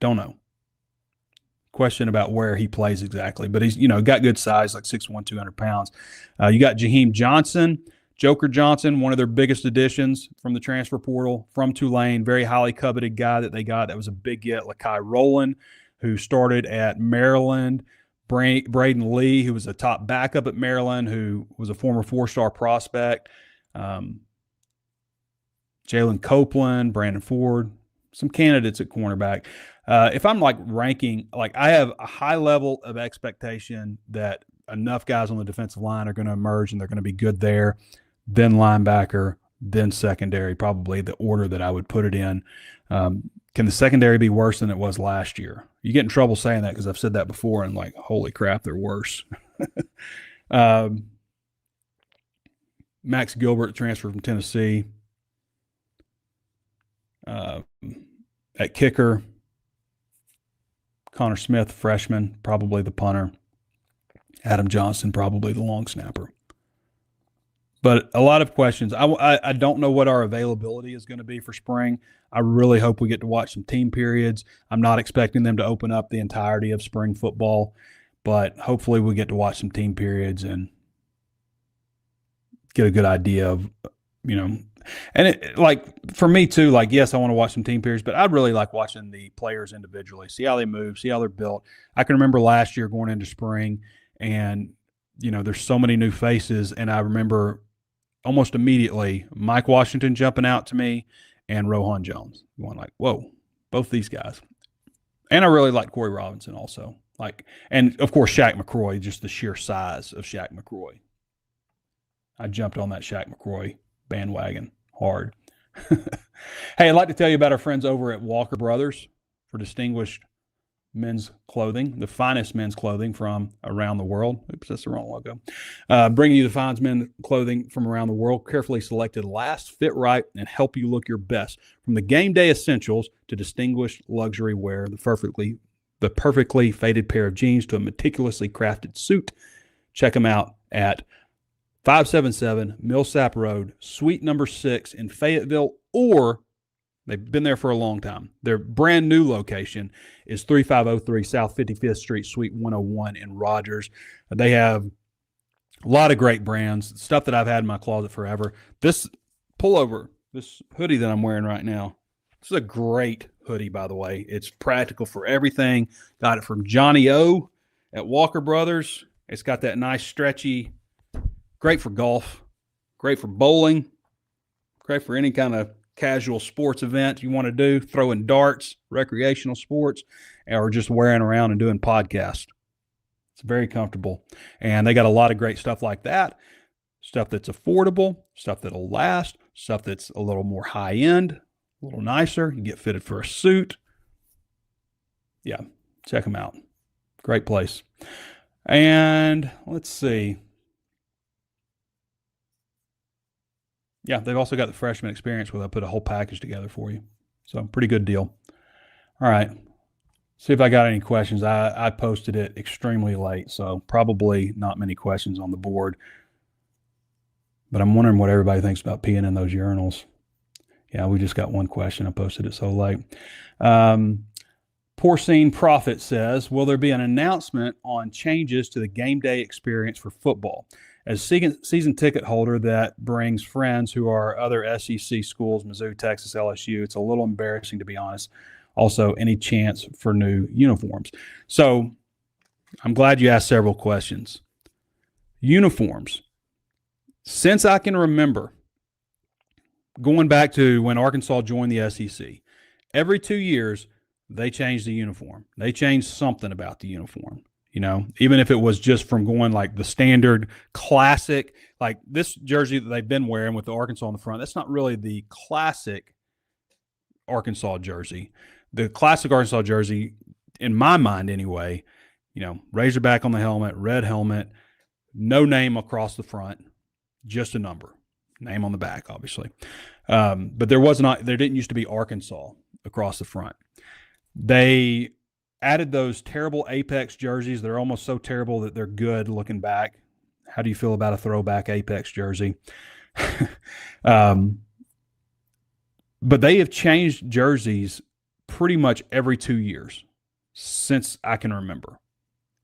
Don't know. Question about where he plays exactly, but he's got good size, like 6'1", 200 pounds. You got Jaheim Johnson, Joker Johnson, one of their biggest additions from the transfer portal from Tulane, very highly coveted guy that they got. That was a big get. Lakai Rowland, who started at Maryland. Braden Lee, who was a top backup at Maryland, who was a former 4-star prospect. Jalen Copeland, Brandon Ford, some candidates at cornerback. If I'm ranking, I have a high level of expectation that enough guys on the defensive line are going to emerge and they're going to be good there, then linebacker, then secondary, probably the order that I would put it in. Can the secondary be worse than it was last year? You get in trouble saying that because I've said that before and holy crap, they're worse. Max Gilbert transferred from Tennessee. At kicker, Connor Smith, freshman, probably the punter. Adam Johnson, probably the long snapper. But a lot of questions. I don't know what our availability is going to be for spring. I really hope we get to watch some team periods. I'm not expecting them to open up the entirety of spring football, but hopefully we get to watch some team periods and get a good idea of, and for me too, yes, I want to watch some team periods, but I'd really like watching the players individually, see how they move, see how they're built. I can remember last year going into spring and, there's so many new faces. And I remember almost immediately Mike Washington jumping out to me and Rohan Jones going whoa, both these guys. And I really like Corey Robinson also. And of course, Shaq McCroy, just the sheer size of Shaq McCroy. I jumped on that Shaq McCroy bandwagon hard. Hey, I'd like to tell you about our friends over at Walker Brothers for distinguished men's clothing, the finest men's clothing from around the world. Oops, that's the wrong logo. Bringing you the finest men's clothing from around the world, carefully selected, last, fit right, and help you look your best. From the game day essentials to distinguished luxury wear, the perfectly faded pair of jeans to a meticulously crafted suit. Check them out at 577 Millsap Road, Suite number 6 in Fayetteville, or they've been there for a long time. Their brand new location is 3503 South 55th Street, Suite 101 in Rogers. They have A lot of great brands, stuff that I've had in my closet forever. This pullover, this hoodie that I'm wearing right now, this is a great hoodie, by the way. It's practical for everything. Got it from Johnny O at Walker Brothers. It's got that nice stretchy, great for golf, great for bowling, great for any kind of casual sports event you want to do, throwing darts, recreational sports, or just wearing around and doing podcasts. It's very comfortable. And they got a lot of great stuff like that. Stuff that's affordable, stuff that'll last, stuff that's a little more high end, a little nicer. You get fitted for a suit. Yeah, check them out. Great place. And let's see. Yeah, they've also got the freshman experience where they'll put a whole package together for you. So pretty good deal. All right. See if I got any questions. I posted it extremely late, so probably not many questions on the board. But I'm wondering what everybody thinks about peeing in those urinals. Yeah, we just got one question. I posted it so late. Porcine Prophet says, will there be an announcement on changes to the game day experience for football? As season ticket holder that brings friends who are other SEC schools, Mizzou, Texas, LSU, it's a little embarrassing, to be honest. Also, any chance for new uniforms? So I'm glad you asked several questions. Uniforms. Since I can remember, going back to when Arkansas joined the SEC, every 2 years, they changed the uniform. They changed something about the uniform. You know, even if it was just from going like the standard classic, like this jersey that they've been wearing with the Arkansas on the front, that's not really the classic Arkansas jersey. The classic Arkansas jersey, in my mind anyway, you know, Razorback on the helmet, red helmet, no name across the front, just a number, name on the back, obviously. But there didn't used to be Arkansas across the front. They added those terrible Apex jerseys. They're almost so terrible that they're good looking back. How do you feel about a throwback Apex jersey? But they have changed jerseys pretty much every 2 years since I can remember.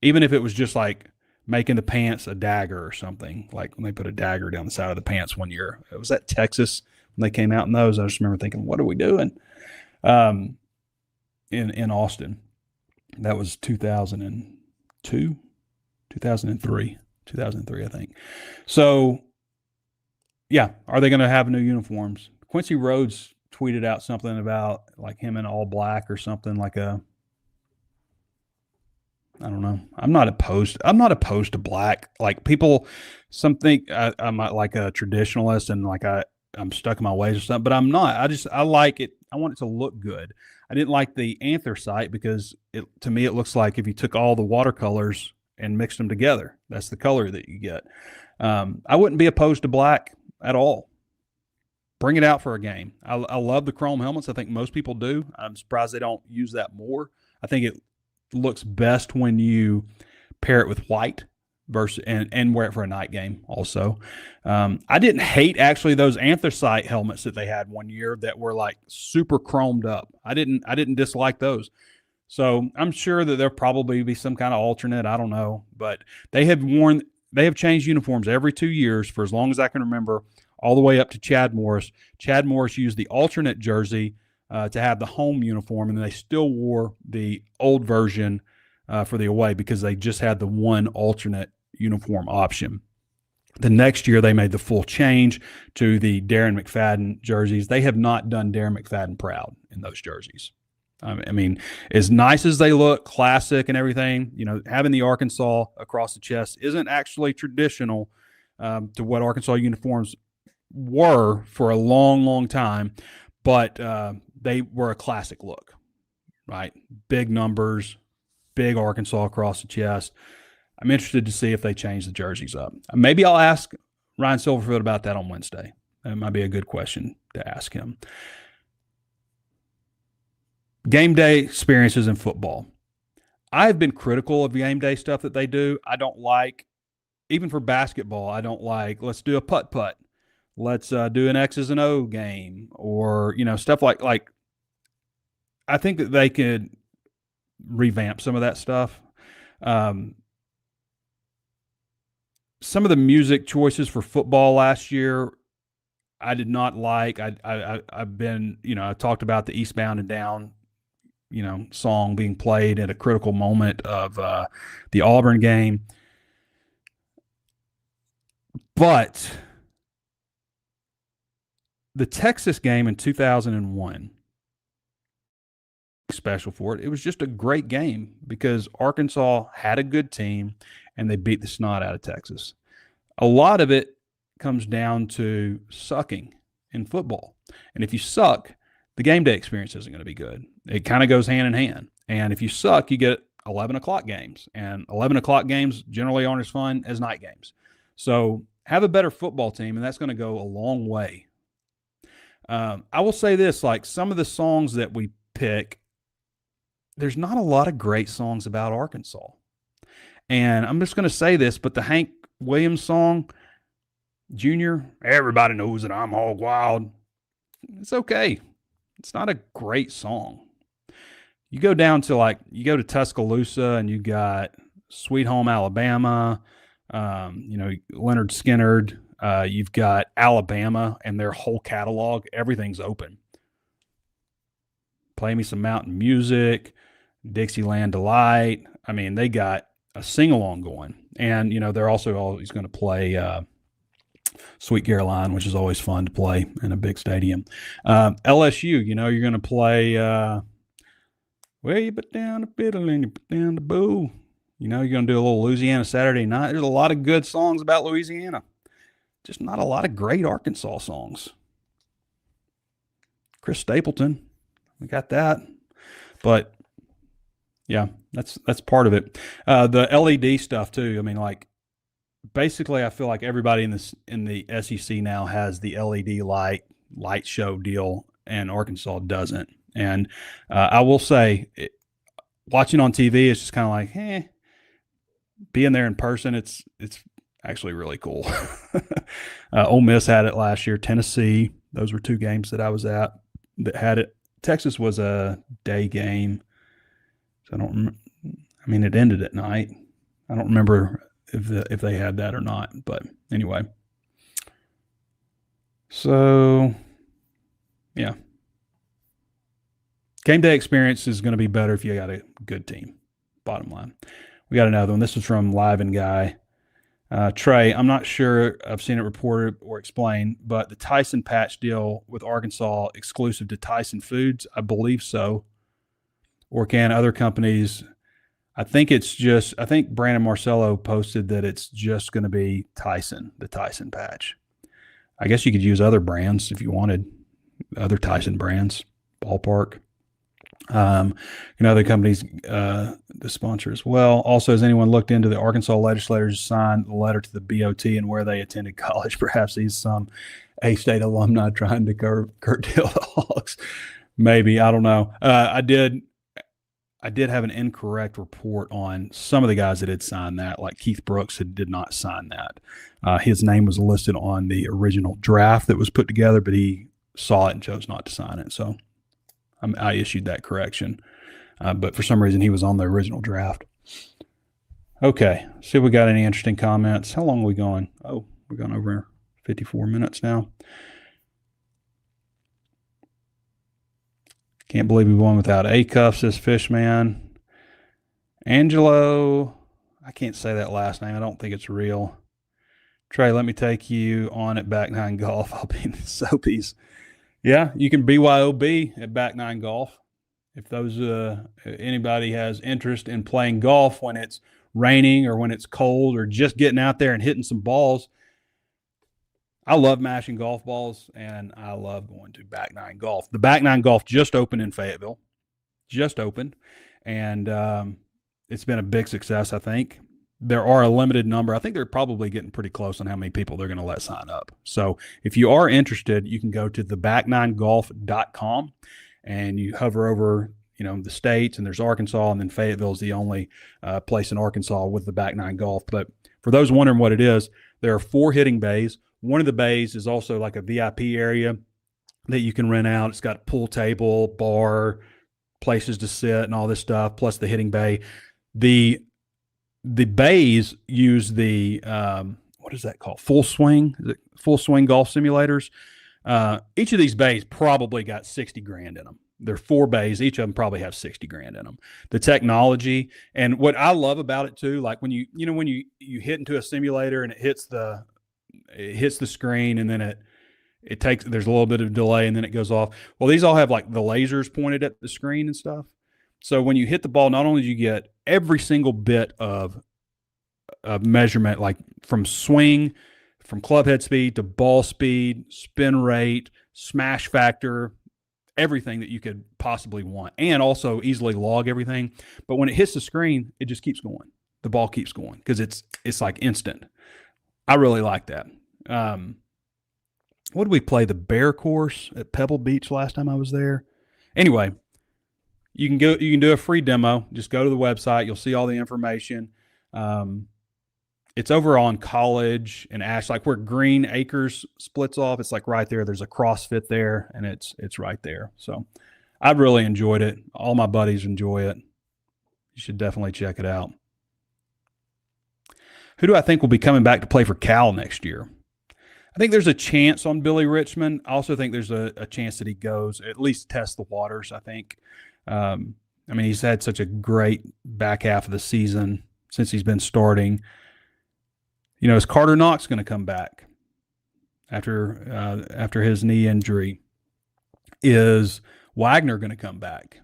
Even if it was just like making the pants a dagger or something, like when they put a dagger down the side of the pants one year. It was at Texas when they came out in those. I just remember thinking, what are we doing? In Austin. That was 2002, 2003, I think. So, yeah, are they going to have new uniforms? Quincy Rhodes tweeted out something about like him in all black or something like I don't know. I'm not opposed to black. Like people, some think I'm like a traditionalist and like I'm stuck in my ways or something, but I'm not. I like it. I want it to look good. I didn't like the anthracite because to me, it looks like if you took all the watercolors and mixed them together, that's the color that you get. I wouldn't be opposed to black at all. Bring it out for a game. I love the chrome helmets. I think most people do. I'm surprised they don't use that more. I think it looks best when you pair it with white versus and wear it for a night game also. I didn't hate actually those anthracite helmets that they had one year that were like super chromed up. I didn't dislike those. So I'm sure that there'll probably be some kind of alternate. I don't know, but they have changed uniforms every 2 years for as long as I can remember, all the way up to Chad Morris. Chad Morris used the alternate jersey to have the home uniform, and they still wore the old version for the away because they just had the one alternate uniform option. The next year, they made the full change to the Darren McFadden jerseys. They have not done Darren McFadden proud in those jerseys. I mean, as nice as they look, classic and everything, you know, having the Arkansas across the chest isn't actually traditional to what Arkansas uniforms were for a long, long time, but they were a classic look, right? Big numbers, big Arkansas across the chest. I'm interested to see if they change the jerseys up. Maybe I'll ask Ryan Silverfield about that on Wednesday. That might be a good question to ask him. Game day experiences in football. I've been critical of game day stuff that they do. I don't like, even for basketball, I don't like, let's do a putt-putt. Let's do an X's and O game or, you know, stuff like I think that they could revamp some of that stuff. some of the music choices for football last year, I did not like. I've been, I talked about the Eastbound and Down, song being played at a critical moment of the Auburn game. But the Texas game in 2001, special for it. It was just a great game because Arkansas had a good team and they beat the snot out of Texas. A lot of it comes down to sucking in football. And if you suck, the game day experience isn't going to be good. It kind of goes hand in hand. And if you suck, you get 11 o'clock games. And 11 o'clock games generally aren't as fun as night games. So have a better football team, and that's going to go a long way. I will say this, like some of the songs that we pick, there's not a lot of great songs about Arkansas. And I'm just going to say this, but the Hank Williams song, Junior, everybody knows that I'm hog wild. It's okay. It's not a great song. You go down to you go to Tuscaloosa and you got Sweet Home Alabama, Leonard Skinner. You've got Alabama and their whole catalog. Everything's open. Play Me Some Mountain Music, Dixieland Delight. I mean, they got a sing-along going. And, they're also always going to play Sweet Caroline, which is always fun to play in a big stadium. LSU, you're going to play Well, you put down the fiddle and you put down the bow. You're going to do a little Louisiana Saturday night. There's a lot of good songs about Louisiana. Just not a lot of great Arkansas songs. Chris Stapleton, we got that. But yeah, that's part of it. The LED stuff too. I mean, basically, I feel like everybody in the SEC now has the LED light show deal, and Arkansas doesn't. And I will say, watching on TV, it's just kind of like, being there in person, it's actually really cool. Ole Miss had it last year. Tennessee, those were two games that I was at that had it. Texas was a day game, so it ended at night. I don't remember if they had that or not, but anyway. So, yeah. Game day experience is going to be better if you got a good team, bottom line. We got another one. This is from Live and Guy. Trey, I'm not sure I've seen it reported or explained, but the Tyson patch deal with Arkansas exclusive to Tyson Foods, I believe so. Or can other companies? I think Brandon Marcello posted that it's just going to be Tyson, the Tyson patch. I guess you could use other brands if you wanted, other Tyson brands, Ballpark. Other companies to sponsor as well. Also, has anyone looked into the Arkansas legislators signed the letter to the BOT and where they attended college? Perhaps these some A-State alumni trying to curtail the Hawks. Maybe, I don't know. I did have an incorrect report on some of the guys that had signed that, like Keith Brooks did not sign that. His name was listed on the original draft that was put together, but he saw it and chose not to sign it. So I issued that correction. But for some reason, he was on the original draft. Okay, see if we got any interesting comments. How long are we going? Oh, we're going over 54 minutes now. Can't believe we won without A-Cuff, says Fishman. Angelo, I can't say that last name. I don't think it's real. Trey, let me take you on at Back Nine Golf. I'll be in the Soapies. Yeah, you can BYOB at Back Nine Golf. If anybody has interest in playing golf when it's raining or when it's cold or just getting out there and hitting some balls, I love mashing golf balls, and I love going to Back Nine Golf. The Back Nine Golf just opened in Fayetteville. Just opened. And it's been a big success, I think. There are a limited number. I think they're probably getting pretty close on how many people they're going to let sign up. So if you are interested, you can go to theback9golf.com and you hover over, the states, and there's Arkansas, and then Fayetteville is the only place in Arkansas with the Back Nine Golf. But for those wondering what it is, there are 4 hitting bays. One of the bays is also like a VIP area that you can rent out. It's got a pool table, bar, places to sit, and all this stuff, plus the hitting bay. The bays use the what is that called? Full Swing? Is it Full Swing golf simulators? Each of these bays probably got 60 grand in them. They're 4 bays. Each of them probably have 60 grand in them. The technology, and what I love about it too, like when you hit into a simulator and it hits the screen, and then it takes, there's a little bit of delay, and then it goes off. Well, these all have like the lasers pointed at the screen and stuff. So when you hit the ball, not only do you get every single bit of measurement, like from swing, from club head speed to ball speed, spin rate, smash factor, everything that you could possibly want, and also easily log everything. But when it hits the screen, it just keeps going. The ball keeps going because it's like instant. I really like that. What did we play? The Bear Course at Pebble Beach last time I was there. Anyway, you can do a free demo. Just go to the website. You'll see all the information. It's over on College and Ash, like where Green Acres splits off. It's like right there. There's a CrossFit there, and it's right there. So I've really enjoyed it. All my buddies enjoy it. You should definitely check it out. Who do I think will be coming back to play for Cal next year? I think there's a chance on Billy Richmond. I also think there's a chance that he goes, at least test the waters, I think. I mean, he's had such a great back half of the season since he's been starting. You know, is Carter Knox going to come back after his knee injury? Is Wagner going to come back?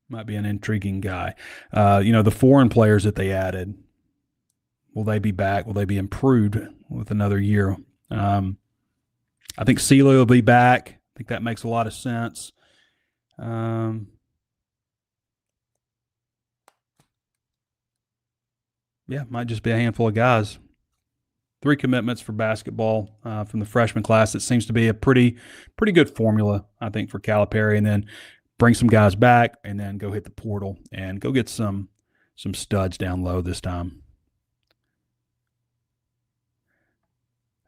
Might be an intriguing guy. The foreign players that they added, will they be back? Will they be improved with another year? I think Seeley will be back. I think that makes a lot of sense. Might just be a handful of guys. 3 commitments for basketball from the freshman class. It seems to be a pretty good formula, I think, for Calipari. And then bring some guys back, and then go hit the portal and go get some studs down low this time.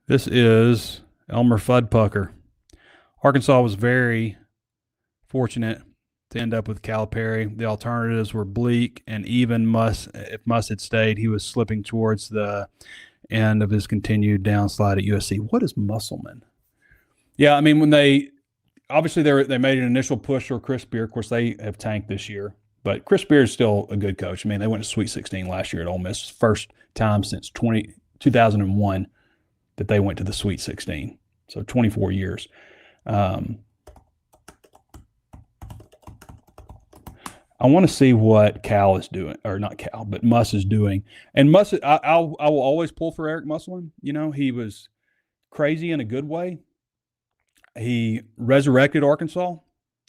This is Elmer Fuddpucker. Arkansas was very fortunate to end up with Calipari. The alternatives were bleak, and even if Muss had stayed, he was slipping towards the end of his continued downslide at USC. What is Musselman? Yeah, I mean, when they made an initial push for Chris Beard. Of course, they have tanked this year, but Chris Beard is still a good coach. I mean, they went to Sweet 16 last year at Ole Miss, first time since 2001 that they went to the Sweet 16. So 24 years. I want to see what Cal is doing, or not Cal, but Muss is doing. And Muss, I will always pull for Eric Musselman. You know, he was crazy in a good way. He resurrected Arkansas.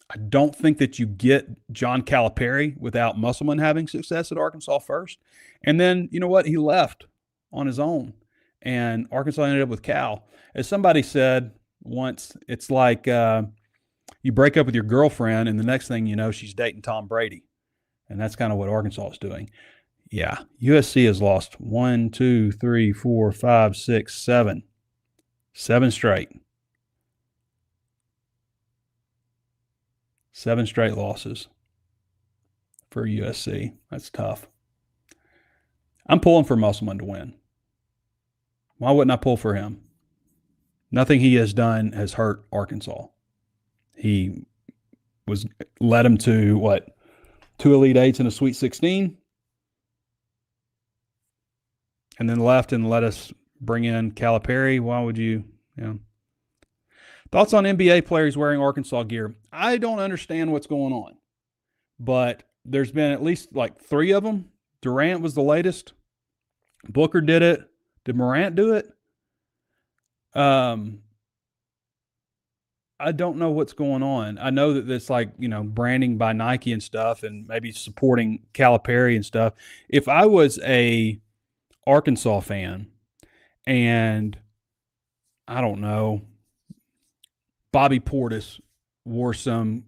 I don't think that you get John Calipari without Musselman having success at Arkansas first. And then, you know what? He left on his own, and Arkansas ended up with Cal. As somebody said once, it's like you break up with your girlfriend, and the next thing you know, she's dating Tom Brady. And that's kind of what Arkansas is doing. Yeah, USC has lost 1, 2, 3, 4, 5, 6, 7. 7 straight. 7 straight losses for USC. That's tough. I'm pulling for Musselman to win. Why wouldn't I pull for him? Nothing he has done has hurt Arkansas. He led him to 2 Elite Eights and a Sweet 16, and then left and let us bring in Calipari. Why would you? Thoughts on NBA players wearing Arkansas gear? I don't understand what's going on, but there's been at least like 3 of them. Durant was the latest. Booker did it. Did Morant do it? I don't know what's going on. I know that it's like, branding by Nike and stuff, and maybe supporting Calipari and stuff. If I was a Arkansas fan and, I don't know, Bobby Portis wore some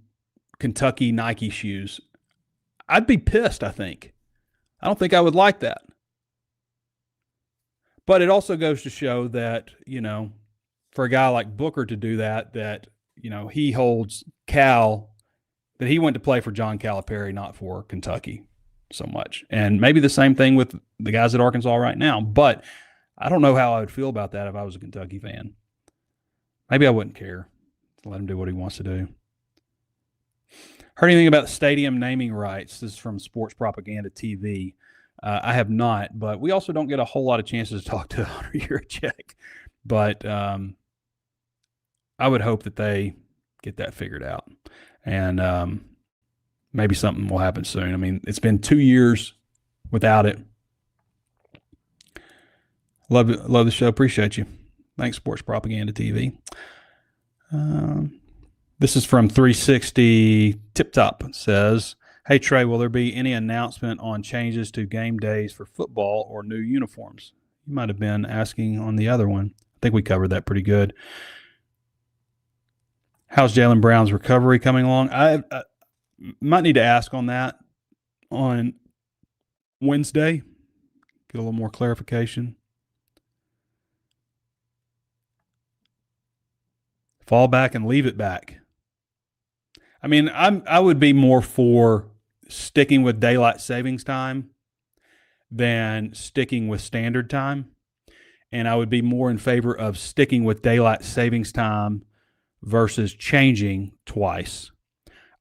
Kentucky Nike shoes, I'd be pissed, I think. I don't think I would like that. But it also goes to show that, for a guy like Booker to do that, he holds Cal, that he went to play for John Calipari, not for Kentucky so much. And maybe the same thing with the guys at Arkansas right now. But I don't know how I would feel about that if I was a Kentucky fan. Maybe I wouldn't care. Let him do what he wants to do. Heard anything about the stadium naming rights? This is from Sports Propaganda TV. I have not, but we also don't get a whole lot of chances to talk to Hunter Yurachek. But I would hope that they get that figured out. And maybe something will happen soon. I mean, it's been 2 years without it. Love the show. Appreciate you. Thanks, Sports Propaganda TV. This is from 360 Tip Top. It says, hey, Trey, will there be any announcement on changes to game days for football or new uniforms? You might have been asking on the other one. I think we covered that pretty good. How's Jaylen Brown's recovery coming along? I might need to ask on that on Wednesday. Get a little more clarification. Fall back and leave it back. I mean, I would be more for sticking with daylight savings time than sticking with standard time. And I would be more in favor of sticking with daylight savings time versus changing twice.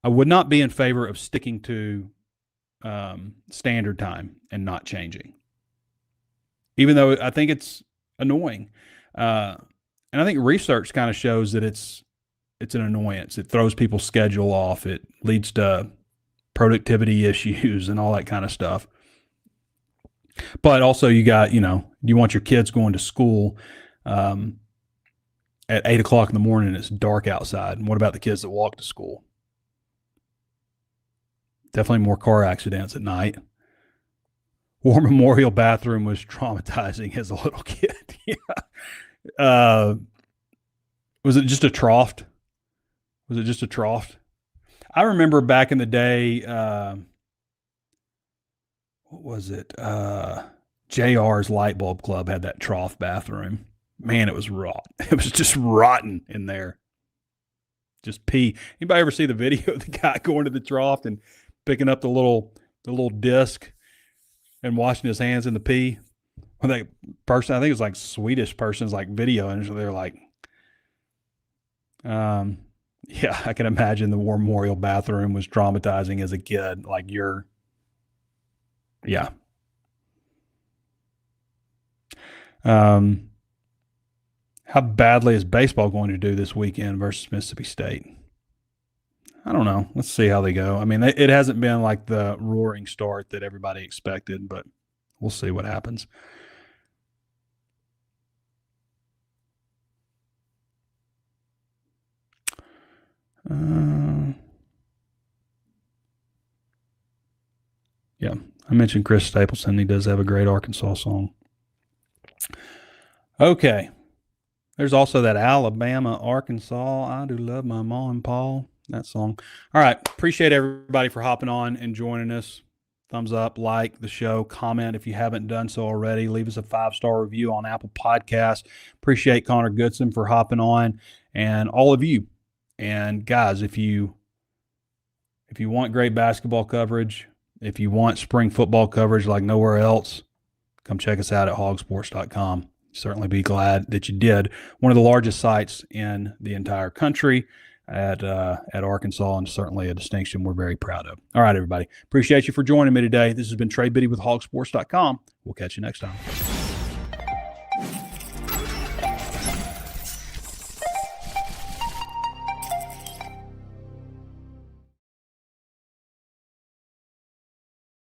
I would not be in favor of sticking to standard time and not changing, even though I think it's annoying. And I think research kind of shows that it's an annoyance. It throws people's schedule off. It leads to productivity issues and all that kind of stuff. But also you got, you want your kids going to school at 8 o'clock in the morning and it's dark outside. And what about the kids that walk to school? Definitely more car accidents at night. War Memorial bathroom was traumatizing as a little kid. Yeah. Was it just a trough? I remember back in the day, what was it? JR's Light Bulb Club had that trough bathroom. Man, it was rot. It was just rotten in there. Just pee. Anybody ever see the video of the guy going to the trough and picking up the little disc and washing his hands in the pee? Well, that person, I think it was like Swedish person's like video, and so they're like, yeah, I can imagine the War Memorial bathroom was traumatizing as a kid. Like yeah. How badly is baseball going to do this weekend versus Mississippi State? I don't know. Let's see how they go. I mean, it hasn't been like the roaring start that everybody expected, but we'll see what happens. Yeah, I mentioned Chris Stapleton. He does have a great Arkansas song. Okay. There's also that Alabama, Arkansas. I do love my ma and pa. That song. All right. Appreciate everybody for hopping on and joining us. Thumbs up, like the show, comment if you haven't done so already. Leave us a 5-star review on Apple Podcasts. Appreciate Connor Goodson for hopping on and all of you. And guys, if you want great basketball coverage, if you want spring football coverage like nowhere else, come check us out at HawgSports.com. Certainly be glad that you did. One of the largest sites in the entire country at Arkansas, and certainly a distinction we're very proud of. All right, everybody. Appreciate you for joining me today. This has been Trey Biddy with HawgSports.com. We'll catch you next time.